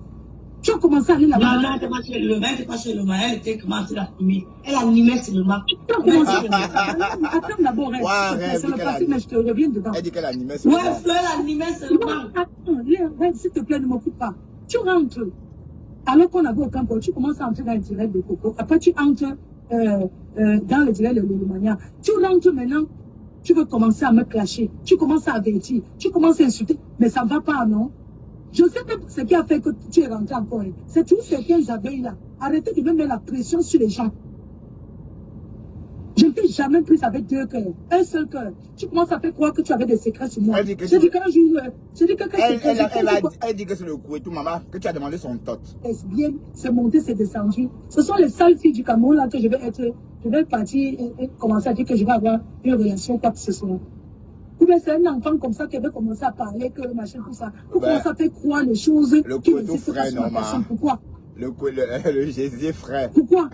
Tu as commencé à aller là-bas. Non, non, elle n'était pas chez le Mania, elle n'était pas chez le Mania, elle était commencé à filmer. Elle animait seulement. Tu as commencé à aller. Attends d'abord, c'est le passé, mais je te reviens dedans. Elle dit qu'elle animait seulement. Ouais, elle animait seulement. Attends, s'il te plaît, ne m'occupe pas. Tu rentres. Alors qu'on avait aucun problème, tu commences à entrer dans le direct de Coco. Après, tu entres dans le direct de Lolomania. Tu rentres maintenant, tu veux commencer à me clasher. Tu commences à avertir. Tu commences à insulter. Mais ça ne va pas, non? Je ne sais pas ce qui a fait que tu es rentré encore. C'est tous ces 15 abeilles-là. Arrêtez de me mettre la pression sur les gens. Je ne t'ai jamais prise avec 2 cœurs, un seul cœur. Tu commences à faire croire que tu avais des secrets sur moi. Elle dit que je dis qu'un jour, je dis que elle dit que c'est le coup et tout, maman, que tu as demandé son tot. C'est bien, c'est monté, c'est descendu. Ce sont les sales filles du Cameroun là que je vais être. Je vais partir et commencer à dire que je vais avoir une relation quoi que ce soit. Ou bien c'est un enfant comme ça qui veut commencer à parler, que le machin, tout ça. Pour commencer à faire croire les choses. Le coup est tout frais, normal. Pourquoi? Le Jésus frais. Pourquoi?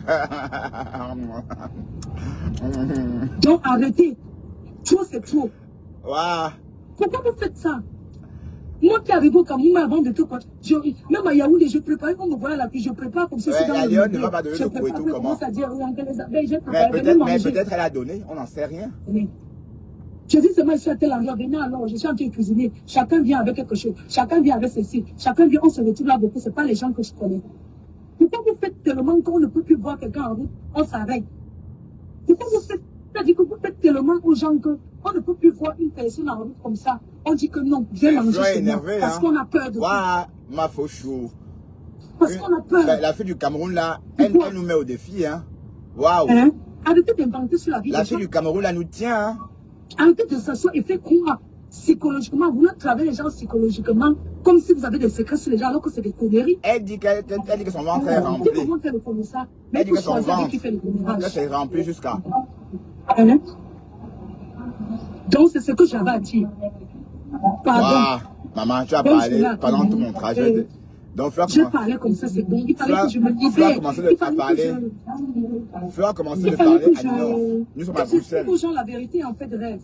Donc arrêtez. Trop c'est trop. Wow. Pourquoi vous faites ça? Moi qui arrive au Cameroun avant de tout, même à Yaoundé, je prépare, on me voit à la fille, je prépare comme ça. Ouais, la Lyon ne va pas donner le coup et tout, comment? Mais peut-être elle a donné, on n'en sait rien. Oui. Je dis seulement, je suis à tel endroit, venez alors, je suis en train de cuisiner. Chacun vient avec quelque chose, chacun vient avec ceci, chacun vient, on se retrouve là beaucoup, ce n'est pas les gens que je connais. Pourquoi vous faites tellement qu'on ne peut plus voir quelqu'un en route, on s'arrête? Pourquoi vous faites, c'est-à-dire que vous faites tellement aux gens qu'on ne peut plus voir une personne en route comme ça. On dit que non, viens manger chez moi, parce qu'on a peur de toi. Ma faux chou. Parce qu'on a peur. La fille du Cameroun là, elle nous met au défi, hein. Waouh. Hein? Arrêtez d'inventer sur la vie. La fille du Cameroun là nous tient, hein. Arrêtez de s'asseoir et faites croire psychologiquement. Vous travaillez les gens psychologiquement comme si vous avez des secrets sur les gens alors que c'est des conneries. Elle dit que son ventre est rempli. Comment fait le commissaire? Elle dit que son ventre est rempli jusqu'à. Hein? Donc c'est ce que j'avais à dire. Pardon. Wow. Maman, tu as parlé pendant tout mon trajet. Donc, je parlais comme ça, c'est bon. Il fallait que je me libère. Fleur a commencé à parler. Fleur a commencé à parler à Nord. Nous sommes à Bruxelles. Je dis aux gens la vérité en fait de rêve.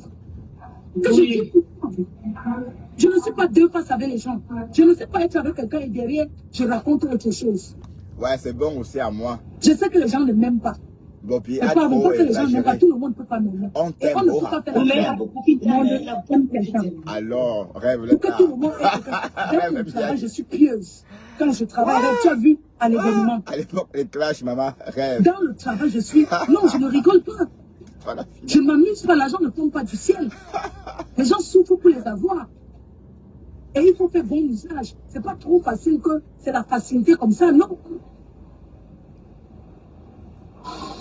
Je ne suis pas deux face avec les gens. Je ne sais pas être avec quelqu'un et derrière, je raconte autre chose. Ouais, c'est bon aussi à moi. Je sais que les gens ne m'aiment pas. Bon, puis c'est pas bon que les gens n'aiment pas. Tout le monde ne peut pas m'aimer. On t'aime. On ne peut pas faire la paix. Alors, rêve le pour que tout le monde ait le travail, je suis pieuse. Quand je travaille, tu as vu à l'événement. À l'époque, les clashs, maman, rêve. Dans le travail, je suis... Non, je ne rigole pas. Je m'amuse pas, l'argent ne tombe pas du ciel. Les gens souffrent pour les avoir. Et il faut faire bon usage. C'est pas trop facile que c'est la facilité comme ça, non.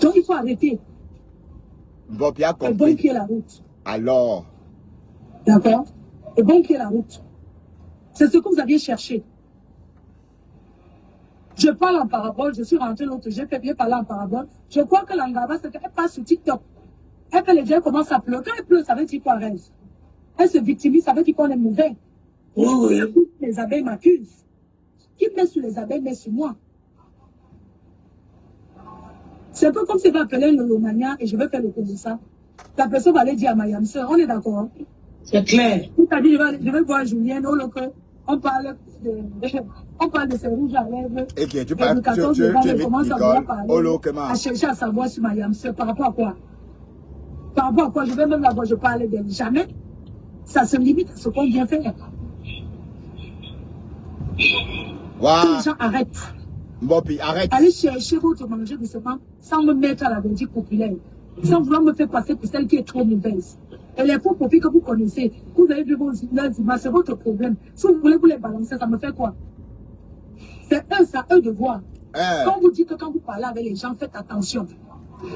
Donc il faut arrêter. Bon, puis a compris. Et bon qui est la route. Alors. D'accord. Et bon qui est la route. C'est ce que vous aviez cherché. Je parle en parabole, je suis rentrée l'autre, j'ai fait bien parler en parabole. Je crois que l'Angaba, c'est qu'elle passe sur TikTok. Et que les gens commencent à pleurer. Quand elle pleure, ça veut dire quoi, rêve? Elle se victimise, ça veut dire qu'on est mauvais. Oui. Les abeilles m'accusent. Qui met sur les abeilles, met sur moi. C'est un peu comme si je vais appeler le Lomania et je vais faire le coup de ça. La personne va aller dire à Mayam, sœur, on est d'accord. Hein? C'est clair. C'est-à-dire, je vais voir Julienne, on parle de ces rouges à lèvres. Et qui tu parles, tu à chercher à savoir sur Mayam, sœur, par rapport à quoi? Par rapport à quoi? Je vais même la voir, je parle d'elle. Jamais. Ça se limite à ce qu'on vient faire. Wow. Les gens arrêtent. Bon, puis arrête. Allez chercher votre manger doucement sans me mettre à la verdict populaire. Sans vouloir me faire passer pour celle qui est trop mauvaise. Et les faux profils que vous connaissez, vous avez vu vos images, c'est votre problème. Si vous voulez vous les balancer, ça me fait quoi? C'est eux de voir. Quand vous dites que quand vous parlez avec les gens, faites attention.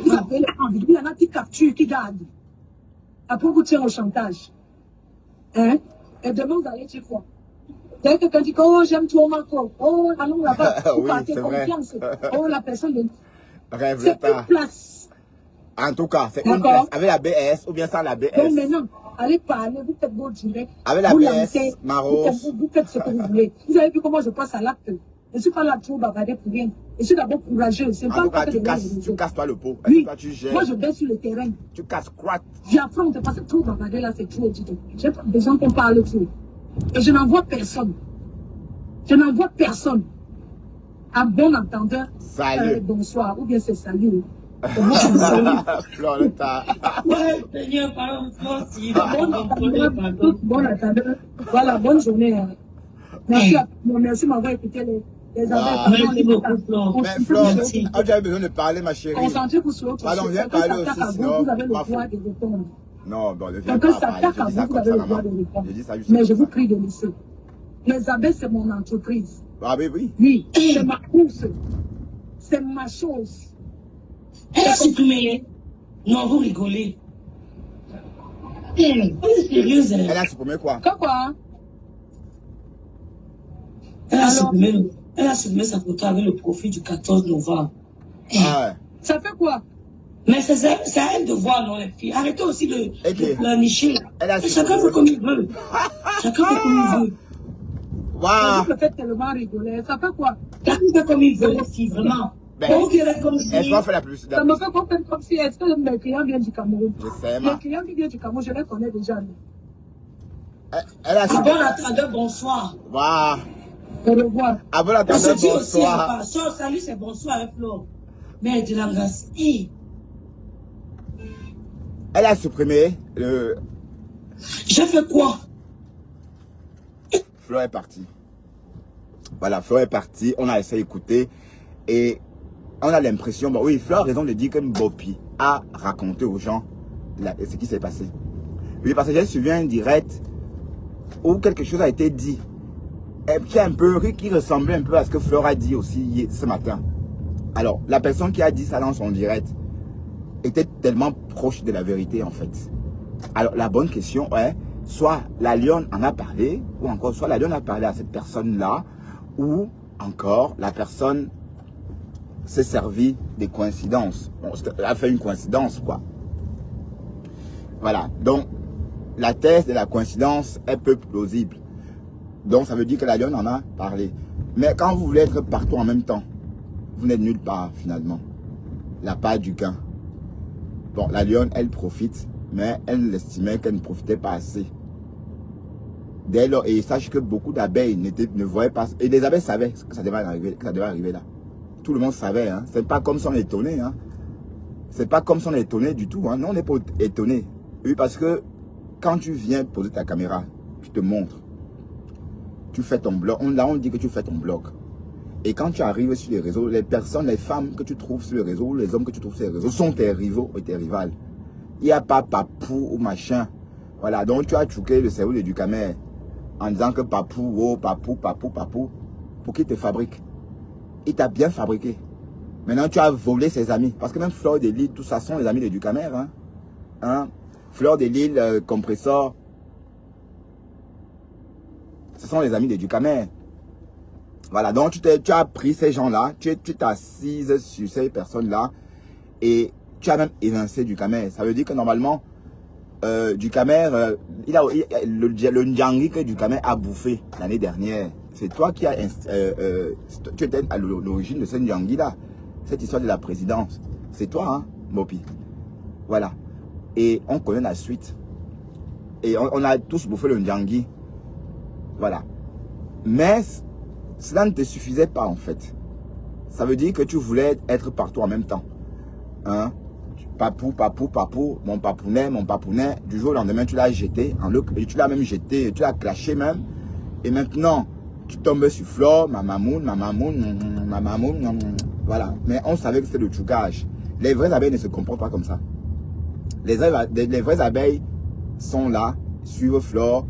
Vous avez les envies. Il y en a qui capturent, qui gardent. Après, vous tirez au chantage. Hein? Et demain, vous allez dire quoi? Dès que quelqu'un dit que oh, j'aime trop Marco, oh, allons là-bas, vous oui, partez confiance. Oh, la personne de... Rêve c'est une place. En tout cas, c'est une place. Avec la BS ou bien sans la BS. Donc maintenant, allez parler, vous faites vos directs. Avec la BS, Maro. Vous faites ce que vous voulez. Vous avez vu comment je passe à l'acte. ne suis pas là trop bavarder pour rien. Je suis d'abord courageux. C'est En pas tout cas, que tu de casses toi le pot. Oui, Toi, tu gères. moi je vais sur le terrain. Tu casses quoi? J'affronte parce que trop bavarder là, c'est trop. J'ai pas besoin qu'on parle trop. Et je n'en vois personne. Je n'en vois personne. À bon entendeur, Salut. bonsoir, ou bien c'est salut. Floretta. Ouais, Seigneur, pardon, moi aussi. Bon entendeur. Voilà, bonne journée. Merci merci m'avoir écouté les abeilles. Merci beaucoup, Flore. Mais Flore, tu avais besoin de parler, ma chérie. Concentrez vous sur l'autre. Pardon, viens parler aussi, sinon. Vous avez le droit de répondre. Non, bon, ne viens Quand pas ça parler. Je dis s'attaque à ça vous, vous comme avez ça, le droit maman. de répondre. Je dis ça juste Mais je comme vous ça. prie de laisser. Les abeilles, c'est mon entreprise. Ah oui, oui. Oui, c'est ma course. C'est ma chose. Elle a supprimé. Non, vous rigolez. Elle est sérieuse. Elle a supprimé quoi? Quoi? Elle a supprimé sa photo avec le profil du 14 novembre. Ah ouais. Ça fait quoi? Mais c'est à elle de voir, non, les filles. Arrêtez aussi de planifier. Chacun fait comme il veut. Chacun fait comme il veut. Waouh. Vous me faites tellement rigoler. Ça fait quoi? Chacun fait comme il veut, les filles, vraiment. Vous qui êtes comme si... Est-ce qu'on fait la plus? Ça me fait comme si est-ce que mes clients viennent du Cameroun. Je sais, Les clients qui viennent du Cameroun, je les connais déjà. Elle a Bon attendeur, bonsoir. Waouh. Au revoir. Ah bon, attendez, bonsoir. Salut, c'est bonsoir, avec Flore. Mais de la grâce. Elle a supprimé le... J'ai fait quoi? Flore est partie. Voilà, Flore est partie. On a essayé d'écouter. Et on a l'impression... Bon, oui, Flore a raison de dire que Mbopi a raconté aux gens ce qui s'est passé. Oui, parce que j'ai suivi un direct où quelque chose a été dit. Et qui ressemblait un peu à ce que Flore a dit aussi ce matin. Alors, la personne qui a dit ça dans son direct était tellement proche de la vérité en fait. Alors, la bonne question est, soit la lionne en a parlé, ou encore, soit la lionne a parlé à cette personne-là, ou encore, la personne s'est servie des coïncidences. Bon, elle a fait une coïncidence, quoi. Voilà. Donc, la thèse de la coïncidence est peu plausible. Donc, ça veut dire que la lionne en a parlé. Mais quand vous voulez être partout en même temps, vous n'êtes nulle part, finalement. La part du gain. Bon, la lionne, elle profite, mais elle estimait qu'elle ne profitait pas assez. Dès lors, et sache que beaucoup d'abeilles ne voyaient pas, et les abeilles savaient que ça devait arriver là. Tout le monde savait, hein. C'est pas comme si on est étonné, hein. C'est pas comme si on est étonné du tout, hein. Non, on n'est pas étonné. Oui, parce que quand tu viens poser ta caméra, tu te montres. Tu fais ton blog. Là, on dit que tu fais ton blog. Et quand tu arrives sur les réseaux, les personnes, les femmes que tu trouves sur les réseaux, les hommes que tu trouves sur les réseaux sont tes rivaux et tes rivales. Il n'y a pas papou ou machin. Voilà, donc tu as chouqué le cerveau de Ducamer en disant que papou, oh, papou, pour qu'il te fabrique. Il t'a bien fabriqué. Maintenant, tu as volé ses amis. Parce que même Fleur de Lille, tout ça sont les amis de Ducamer. Hein? Fleur de Lille, Compressor, ce sont les amis de Ducamer. Voilà, donc tu as pris ces gens-là, tu t'es assise sur ces personnes-là et tu as même évincé Ducamer. Ça veut dire que normalement, Ducamer, le Ndjangi que Ducamer a bouffé l'année dernière, c'est toi qui as... tu étais à l'origine de ce Ndjangi-là, cette histoire de la présidence. C'est toi, hein, Mopi. Voilà. Et on connaît la suite. Et on a tous bouffé le Ndjangi. Voilà. Mais... cela ne te suffisait pas en fait. Ça veut dire que tu voulais être partout en même temps. Hein? Papou, mon papounet. Du jour au lendemain, tu l'as jeté. Tu l'as même jeté, tu l'as clashé même. Et maintenant, tu tombes sur Flore, mamamoun. Voilà. Mais on savait que c'était le tchoukage. Les vraies abeilles ne se comportent pas comme ça. Les vraies abeilles sont là, suivent Flore.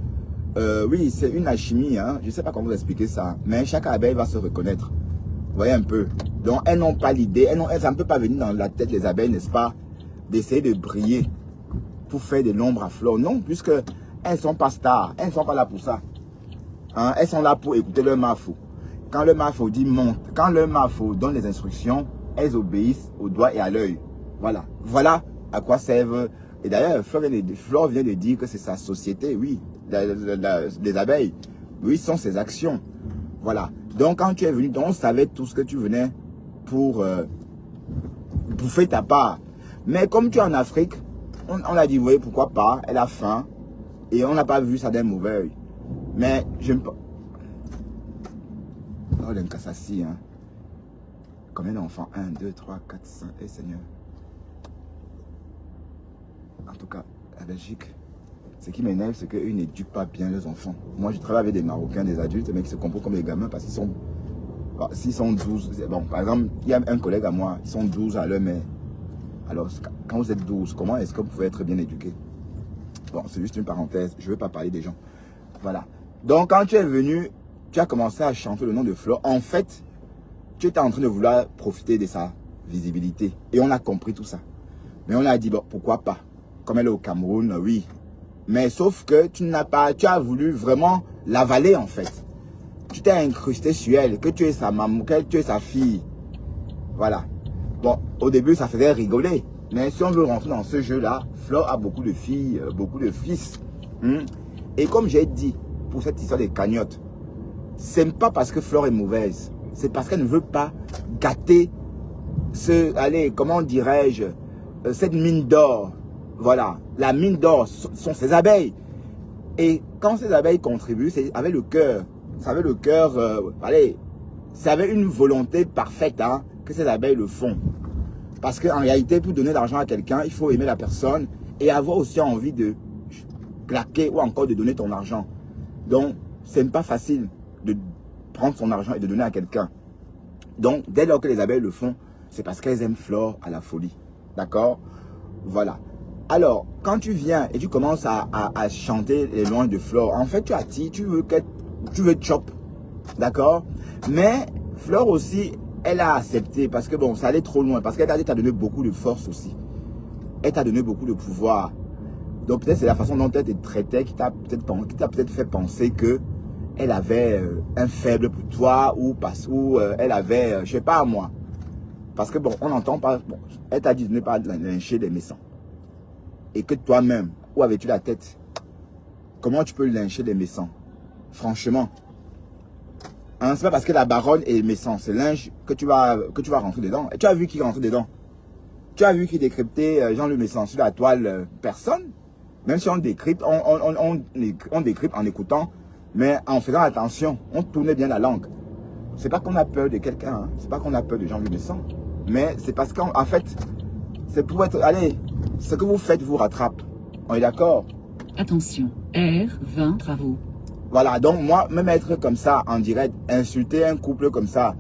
Oui, c'est une alchimie, hein. Je ne sais pas comment vous expliquer ça, mais chaque abeille va se reconnaître. Vous voyez un peu. Donc, elles n'ont pas l'idée, ça ne peut pas venir dans la tête des abeilles, n'est-ce pas, d'essayer de briller pour faire de l'ombre à Flore. Non, puisque elles ne sont pas stars, elles ne sont pas là pour ça. Hein? Elles sont là pour écouter leur mafo. Quand le mafo dit monte, quand le mafo donne les instructions, elles obéissent au doigt et à l'œil. Voilà. Voilà à quoi servent. Et d'ailleurs, Flore vient de dire que c'est sa société, oui. Les abeilles, oui, sont ses actions. Voilà. Donc, quand tu es venu, on savait tout ce que tu venais pour bouffer ta part. Mais comme tu es en Afrique, on a dit, oui, pourquoi pas, elle a faim. Et on n'a pas vu ça d'un mauvais œil. Mais j'aime pas. Oh, l'incassassi, hein. Combien d'enfants? 1, 2, 3, 4, 5. Eh, Seigneur. En tout cas, la Belgique, ce qui m'énerve, c'est qu'eux n'éduquent pas bien leurs enfants. Moi, je travaille avec des Marocains, des adultes, mais qui se comportent comme des gamins parce qu'ils sont... S'ils sont 12... Bon, par exemple, il y a un collègue à moi, ils sont 12 à leur mère. Alors, quand vous êtes 12, comment est-ce que vous pouvez être bien éduqué? Bon, c'est juste une parenthèse, je ne veux pas parler des gens. Voilà. Donc, quand tu es venu, tu as commencé à chanter le nom de Flore. En fait, tu étais en train de vouloir profiter de sa visibilité. Et on a compris tout ça. Mais on a dit, bon, pourquoi pas? Comme elle est au Cameroun, oui. Mais sauf que tu as voulu vraiment l'avaler en fait. Tu t'es incrusté sur elle, que tu es sa maman, que tu es sa fille. Voilà. Bon, au début, ça faisait rigoler. Mais si on veut rentrer dans ce jeu-là, Flore a beaucoup de filles, beaucoup de fils. Et comme j'ai dit, pour cette histoire des cagnottes, c'est pas parce que Flore est mauvaise. C'est parce qu'elle ne veut pas gâter allez, comment dirais-je, cette mine d'or. Voilà, la mine d'or sont ces abeilles. Et quand ces abeilles contribuent, c'est avec le cœur. C'est avec le cœur, allez, c'est avec une volonté parfaite hein, que ces abeilles le font. Parce qu'en réalité, pour donner l'argent à quelqu'un, il faut aimer la personne et avoir aussi envie de claquer ou encore de donner ton argent. Donc, c'est pas facile de prendre son argent et de donner à quelqu'un. Donc, dès lors que les abeilles le font, c'est parce qu'elles aiment Flore à la folie. D'accord? Voilà. Alors, quand tu viens et tu commences à chanter les louanges de Flore, en fait, tu attires, tu veux chop. D'accord? Mais Flore aussi, elle a accepté parce que bon, ça allait trop loin. Parce qu'elle t'a donné beaucoup de force aussi. Elle t'a donné beaucoup de pouvoir. Donc, peut-être c'est la façon dont elle te traitait qui t'a peut-être fait penser que elle avait un faible pour toi ou parce où elle avait, je sais pas moi. Parce que bon, on n'entend pas. Bon, elle t'a dit de ne pas lyncher les méchants. Et que toi-même, où avais-tu la tête? Comment tu peux lyncher les méchants? Franchement. Hein, c'est pas parce que la baronne est méchant, c'est linge que tu vas rentrer dedans. Et tu as vu qui rentre dedans? Tu as vu qui décryptait Jean-Luc Messan sur la toile? Personne. Même si on décrypte, on décrypte en écoutant, mais en faisant attention, on tournait bien la langue. C'est pas qu'on a peur de quelqu'un, hein. C'est pas qu'on a peur de Jean-Luc Messan. Mais c'est parce qu'en fait, c'est pour être... Allez, ce que vous faites vous rattrape. On est d'accord? Attention, R20 travaux. Voilà, donc moi, même être comme ça, en direct, insulter un couple comme ça,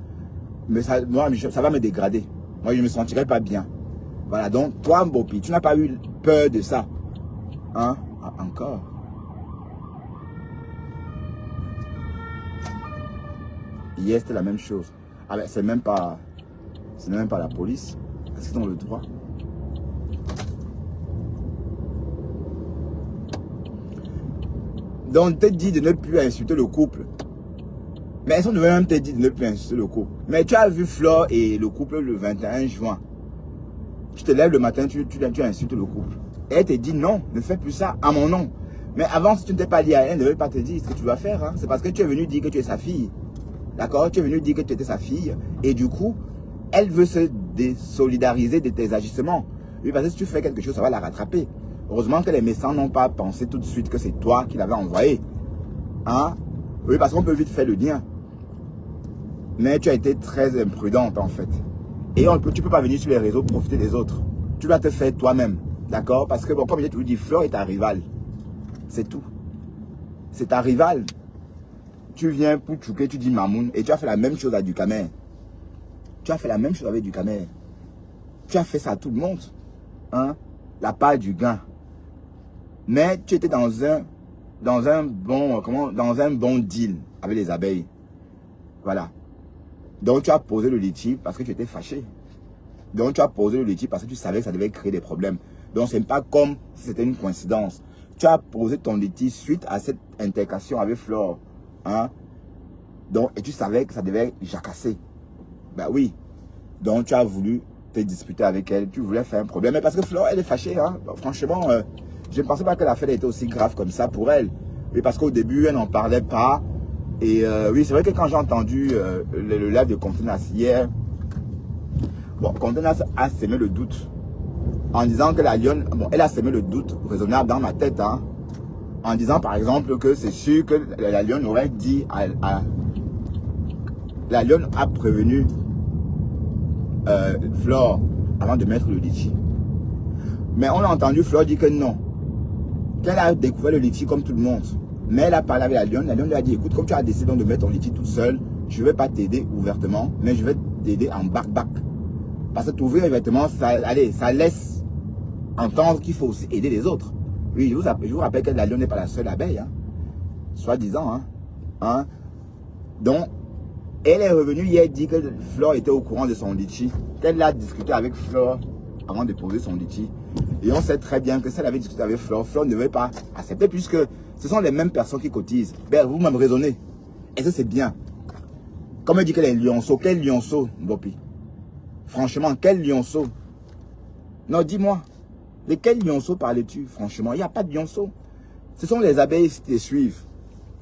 mais ça, moi, ça va me dégrader. Moi, je ne me sentirais pas bien. Voilà, donc toi, Mbopi, tu n'as pas eu peur de ça. Hein? Ah, encore. Hier, c'était la même chose. Ah ben, c'est même pas la police. Est-ce qu'ils ont le droit? Donc, on t'a dit de ne plus insulter le couple. Mais elles sont devenues même te dit de ne plus insulter le couple. Mais tu as vu Flore et le couple le 21 juin. Tu te lèves le matin, tu insultes le couple. Et elle te dit non, ne fais plus ça à mon nom. Mais avant, si tu ne t'es pas dit à elle, elle ne devait pas te dire ce que tu vas faire. Hein. C'est parce que tu es venu dire que tu es sa fille. D'accord? Tu es venu dire que tu étais sa fille. Et du coup, elle veut se désolidariser de tes agissements. Oui, parce que si tu fais quelque chose, ça va la rattraper. Heureusement que les méchants n'ont pas pensé tout de suite que c'est toi qui l'avais envoyé. Hein? Oui, parce qu'on peut vite faire le lien. Mais tu as été très imprudente en fait. Et tu ne peux pas venir sur les réseaux profiter des autres. Tu dois te faire toi-même. D'accord? Parce que, bon, comme j'ai toujours dit, Flore est ta rivale. C'est tout. C'est ta rivale. Tu viens pour tchouker, tu dis Mamoun. Et tu as fait la même chose à Ducamer. Tu as fait la même chose avec Ducamer. Tu as fait ça à tout le monde. Hein? La part du gain. Mais tu étais dans un bon deal avec les abeilles. Voilà. Donc tu as posé le litige parce que tu étais fâché. Donc tu as posé le litige parce que tu savais que ça devait créer des problèmes. Donc c'est pas comme si c'était une coïncidence. Tu as posé ton litige suite à cette intercation avec Flore. Hein? Donc, et tu savais que ça devait jacasser. Ben oui. Donc tu as voulu te disputer avec elle. Tu voulais faire un problème. Mais parce que Flore, elle est fâchée. Hein? Donc, franchement, je ne pensais pas que l'affaire était aussi grave comme ça pour elle. Et parce qu'au début, elle n'en parlait pas. Et oui, c'est vrai que quand j'ai entendu le live de Contenas hier, bon, Contenas a semé le doute en disant que la lionne, bon, elle a semé le doute raisonnable dans ma tête, hein, en disant par exemple que c'est sûr que la lionne aurait dit la lionne a prévenu Flore avant de mettre le litchi. Mais on a entendu Flore dire que non, qu'elle a découvert le litchi comme tout le monde. Mais elle a parlé avec la lionne lui a dit, écoute, comme tu as décidé de mettre ton litchi toute seule, je ne vais pas t'aider ouvertement, mais je vais t'aider en back-back. Parce que t'ouvrir ouvertement, ça laisse entendre qu'il faut aussi aider les autres. Oui, je vous rappelle que la lionne n'est pas la seule abeille, hein, soi-disant. Hein. Donc, elle est revenue hier dire que Flore était au courant de son litchi, qu'elle a discuté avec Flore avant de poser son litchi. Et on sait très bien que si elle avait discuté avec Flore, Flore ne devait pas accepter puisque ce sont les mêmes personnes qui cotisent. Ben, vous-même raisonnez. Et ça, c'est bien. Comme elle dit qu'elle est lionceau, quel lionceau, Bopi? Franchement, quel lionceau? Non, dis-moi. De quel lionceau parles-tu? Franchement, il n'y a pas de lionceau. Ce sont les abeilles qui te suivent.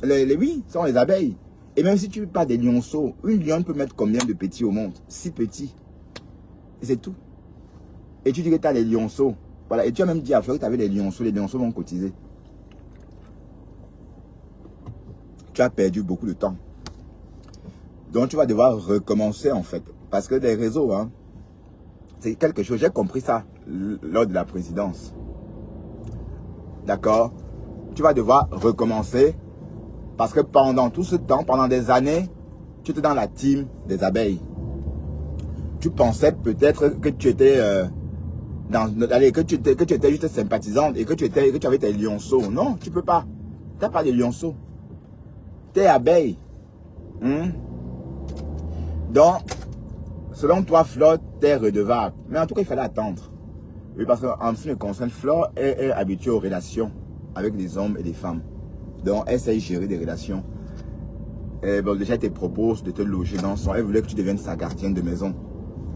Oui, ce sont les abeilles. Et même si tu parles des lionceaux, une lionne peut mettre combien de petits au monde? 6 petits. Et c'est tout. Et tu dis que tu as les lionceaux. Voilà. Et tu as même dit à Flore que tu avais les lionceaux vont cotiser. Tu as perdu beaucoup de temps. Donc tu vas devoir recommencer en fait. Parce que les réseaux, hein, c'est quelque chose, j'ai compris ça lors de la présidence. D'accord? Tu vas devoir recommencer. Parce que pendant tout ce temps, pendant des années, tu étais dans la team des abeilles. Tu pensais peut-être que tu étais que tu étais juste sympathisante et que tu avais tes lionceaux. Non, tu peux pas. Tu n'as pas de lionceaux. Tu es abeille. Donc, selon toi, Flore, tu es redevable. Mais en tout cas, il fallait attendre. Oui, parce qu'en ce qui me concerne, Flore est habituée aux relations avec des hommes et des femmes. Donc, elle sait gérer des relations. Et bon, déjà, elle te propose de te loger dans son... Elle voulait que tu deviennes sa gardienne de maison.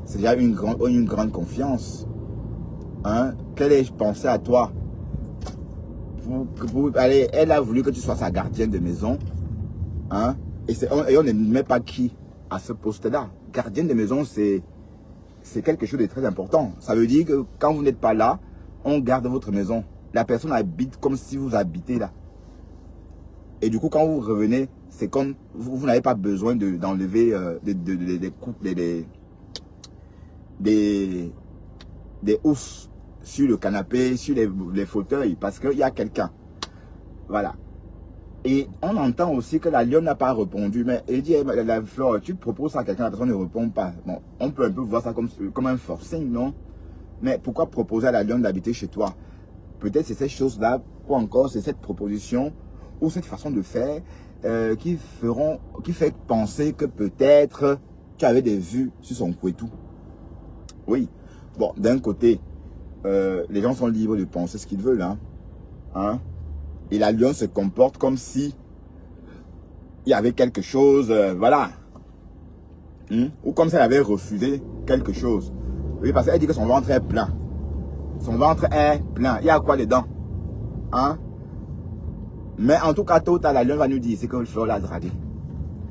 C'est déjà une grande confiance. Hein? Qu'elle ait pensé à toi. Allez, elle a voulu que tu sois sa gardienne de maison. Hein? Et on ne met pas qui à ce poste-là. Gardienne de maison, c'est quelque chose de très important. Ça veut dire que quand vous n'êtes pas là, on garde votre maison. La personne habite comme si vous habitez là. Et du coup, quand vous revenez, c'est comme vous n'avez pas besoin d'enlever des housses sur le canapé, sur les fauteuils, parce qu'il y a quelqu'un. Voilà. Et on entend aussi que la lionne n'a pas répondu. Mais elle dit, la Flore, tu proposes à quelqu'un, la personne ne répond pas. Bon, on peut un peu voir ça comme un forcing, non? Mais pourquoi proposer à la lionne d'habiter chez toi? Peut-être c'est cette chose-là, ou encore c'est cette proposition, ou cette façon de faire qui fait penser que peut-être tu avais des vues sur son couetou. Oui. Bon, d'un côté, les gens sont libres de penser ce qu'ils veulent. Hein? Et la lionne se comporte comme si il y avait quelque chose, voilà. Ou comme si elle avait refusé quelque chose. Oui, parce qu'elle dit que son ventre est plein. Son ventre est plein. Il y a quoi dedans? Hein? Mais en tout cas, tôt ou tard, la lionne va nous dire, c'est que Flore l'a dragué.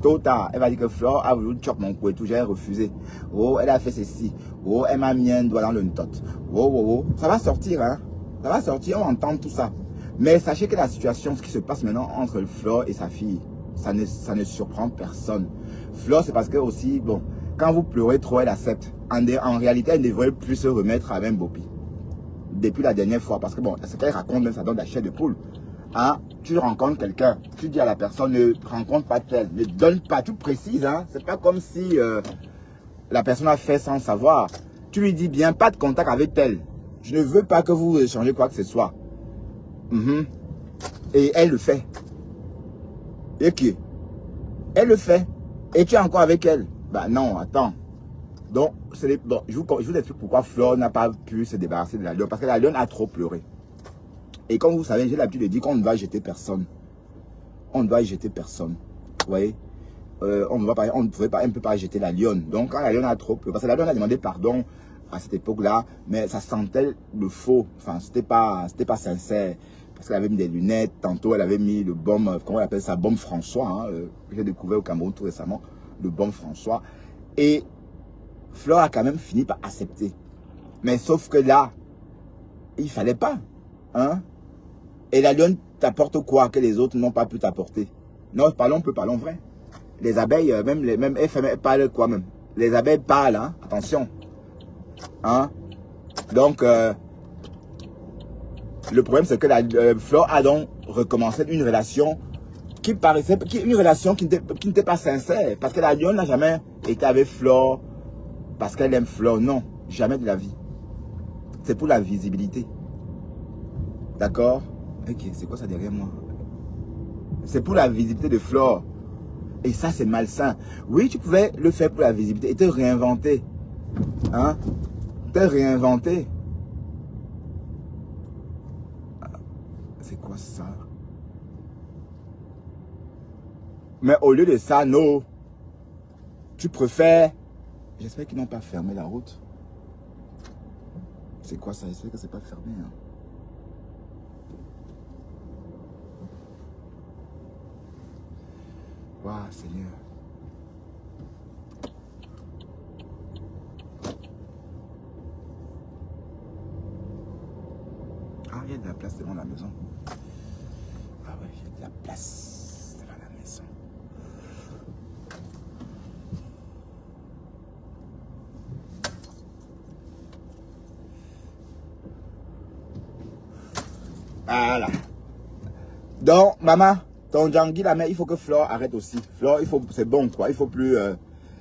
Tôt ou tard, elle va dire que Flore a voulu choper mon cou et tout, j'ai refusé. Oh, elle a fait ceci. Oh, elle m'a mis un doigt dans le tot. Oh. Ça va sortir, hein. Ça va sortir, on entend tout ça. Mais sachez que la situation, ce qui se passe maintenant entre Flore et sa fille, ça ne surprend personne. Flore, c'est parce que aussi, bon, quand vous pleurez trop, elle accepte. En réalité, elle ne devrait plus se remettre avec Bopi. Depuis la dernière fois, parce que bon, ce qu'elle raconte, même ça donne de la chair de poule. Hein? Tu rencontres quelqu'un, tu dis à la personne, ne rencontre pas tel, ne donne pas, tu précises, hein? C'est pas comme si la personne a fait sans savoir. Tu lui dis bien, pas de contact avec tel. Je ne veux pas que vous échangez quoi que ce soit. Et elle le fait. Et qui? Elle le fait. Et tu es encore avec elle? Bah non, attends. Donc, bon, je vous explique pourquoi Flore n'a pas pu se débarrasser de la lionne. Parce que la lionne a trop pleuré. Et comme vous savez, j'ai l'habitude de dire qu'on ne doit jeter personne. On ne doit jeter personne. Vous voyez? On ne peut pas jeter la lionne. Donc, quand la lionne a trop pleuré, parce que la lionne a demandé pardon à cette époque-là, mais ça sentait le faux. Enfin, c'était pas sincère. Parce qu'elle avait mis des lunettes, tantôt elle avait mis le baume, comment on appelle ça, baume François, hein, que j'ai découvert au Cameroun tout récemment, le baume François. Et Flore a quand même fini par accepter. Mais sauf que là, il fallait pas. Hein? Et la lionne t'apporte quoi que les autres n'ont pas pu t'apporter? Non, parlons vrai. Les abeilles, même elles parlent quoi même? Les abeilles parlent, hein? Attention. Hein? Donc, le problème, c'est que Flore a donc recommencé une relation qui paraissait, une relation qui n'était pas sincère. Parce que la lionne n'a jamais été avec Flore parce qu'elle aime Flore. Non, jamais de la vie. C'est pour la visibilité. D'accord? Ok, c'est quoi ça derrière moi? C'est pour la visibilité de Flore. Et ça, c'est malsain. Oui, tu pouvais le faire pour la visibilité et te réinventer. Hein? Te réinventer. C'est quoi ça? Mais au lieu de ça, non. Tu préfères... J'espère qu'ils n'ont pas fermé la route. C'est quoi ça? J'espère que c'est pas fermé. Hein. Waouh, Seigneur. Ah, il y a de la place devant la maison. Ah ouais, il y a de la place devant la maison. Voilà. Donc, maman, ton Djangui, la mère, il faut que Flore arrête aussi. Flore, c'est bon, quoi. Il faut plus...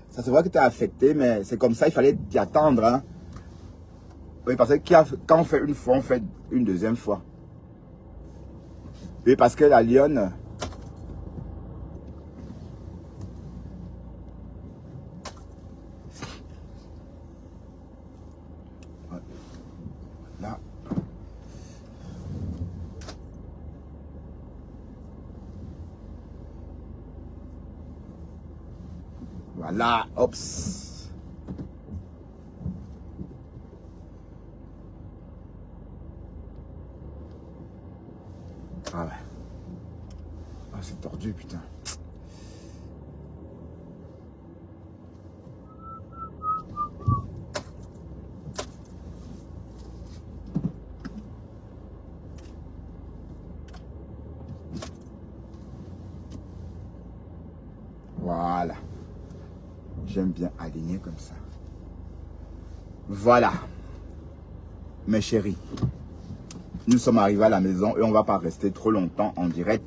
ça se voit que tu es affecté, mais c'est comme ça, il fallait t'y attendre. Hein. Oui, parce que quand on fait une fois, on fait une deuxième fois. Oui, parce que la lionne... Là. Voilà, ops. Ah ouais. Ah, c'est tordu, putain. Voilà. J'aime bien aligner comme ça. Voilà. Mes chéris. Nous sommes arrivés à la maison et on ne va pas rester trop longtemps en direct.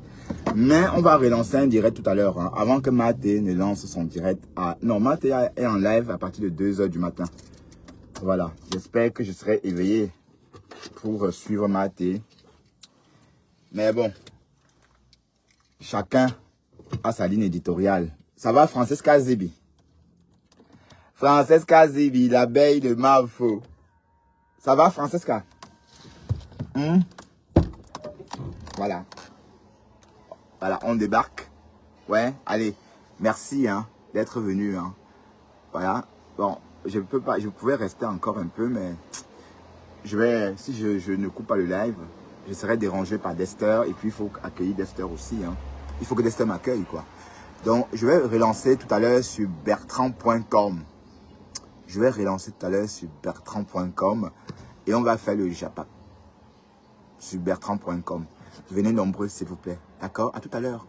Mais on va relancer un direct tout à l'heure. Hein, avant que Maté ne lance son direct. Non, Maté est en live à partir de 2 h du matin. Voilà. J'espère que je serai éveillé pour suivre Maté. Mais bon. Chacun a sa ligne éditoriale. Ça va, Francesca Zibi? Francesca Zibi, l'abeille de Mafo. Ça va, Francesca? Voilà. Voilà, on débarque. Ouais, allez. Merci hein, d'être venu. Hein. Voilà. Bon, je pouvais rester encore un peu, mais si je ne coupe pas le live, je serai dérangé par Dexter. Et puis, il faut accueillir Dexter aussi. Hein. Il faut que Dexter m'accueille, quoi. Donc, je vais relancer tout à l'heure sur bertrand.com. Je vais relancer tout à l'heure sur bertrand.com et on va faire le Japap sur bertrand.com. Venez nombreux, s'il vous plaît. D'accord? À tout à l'heure.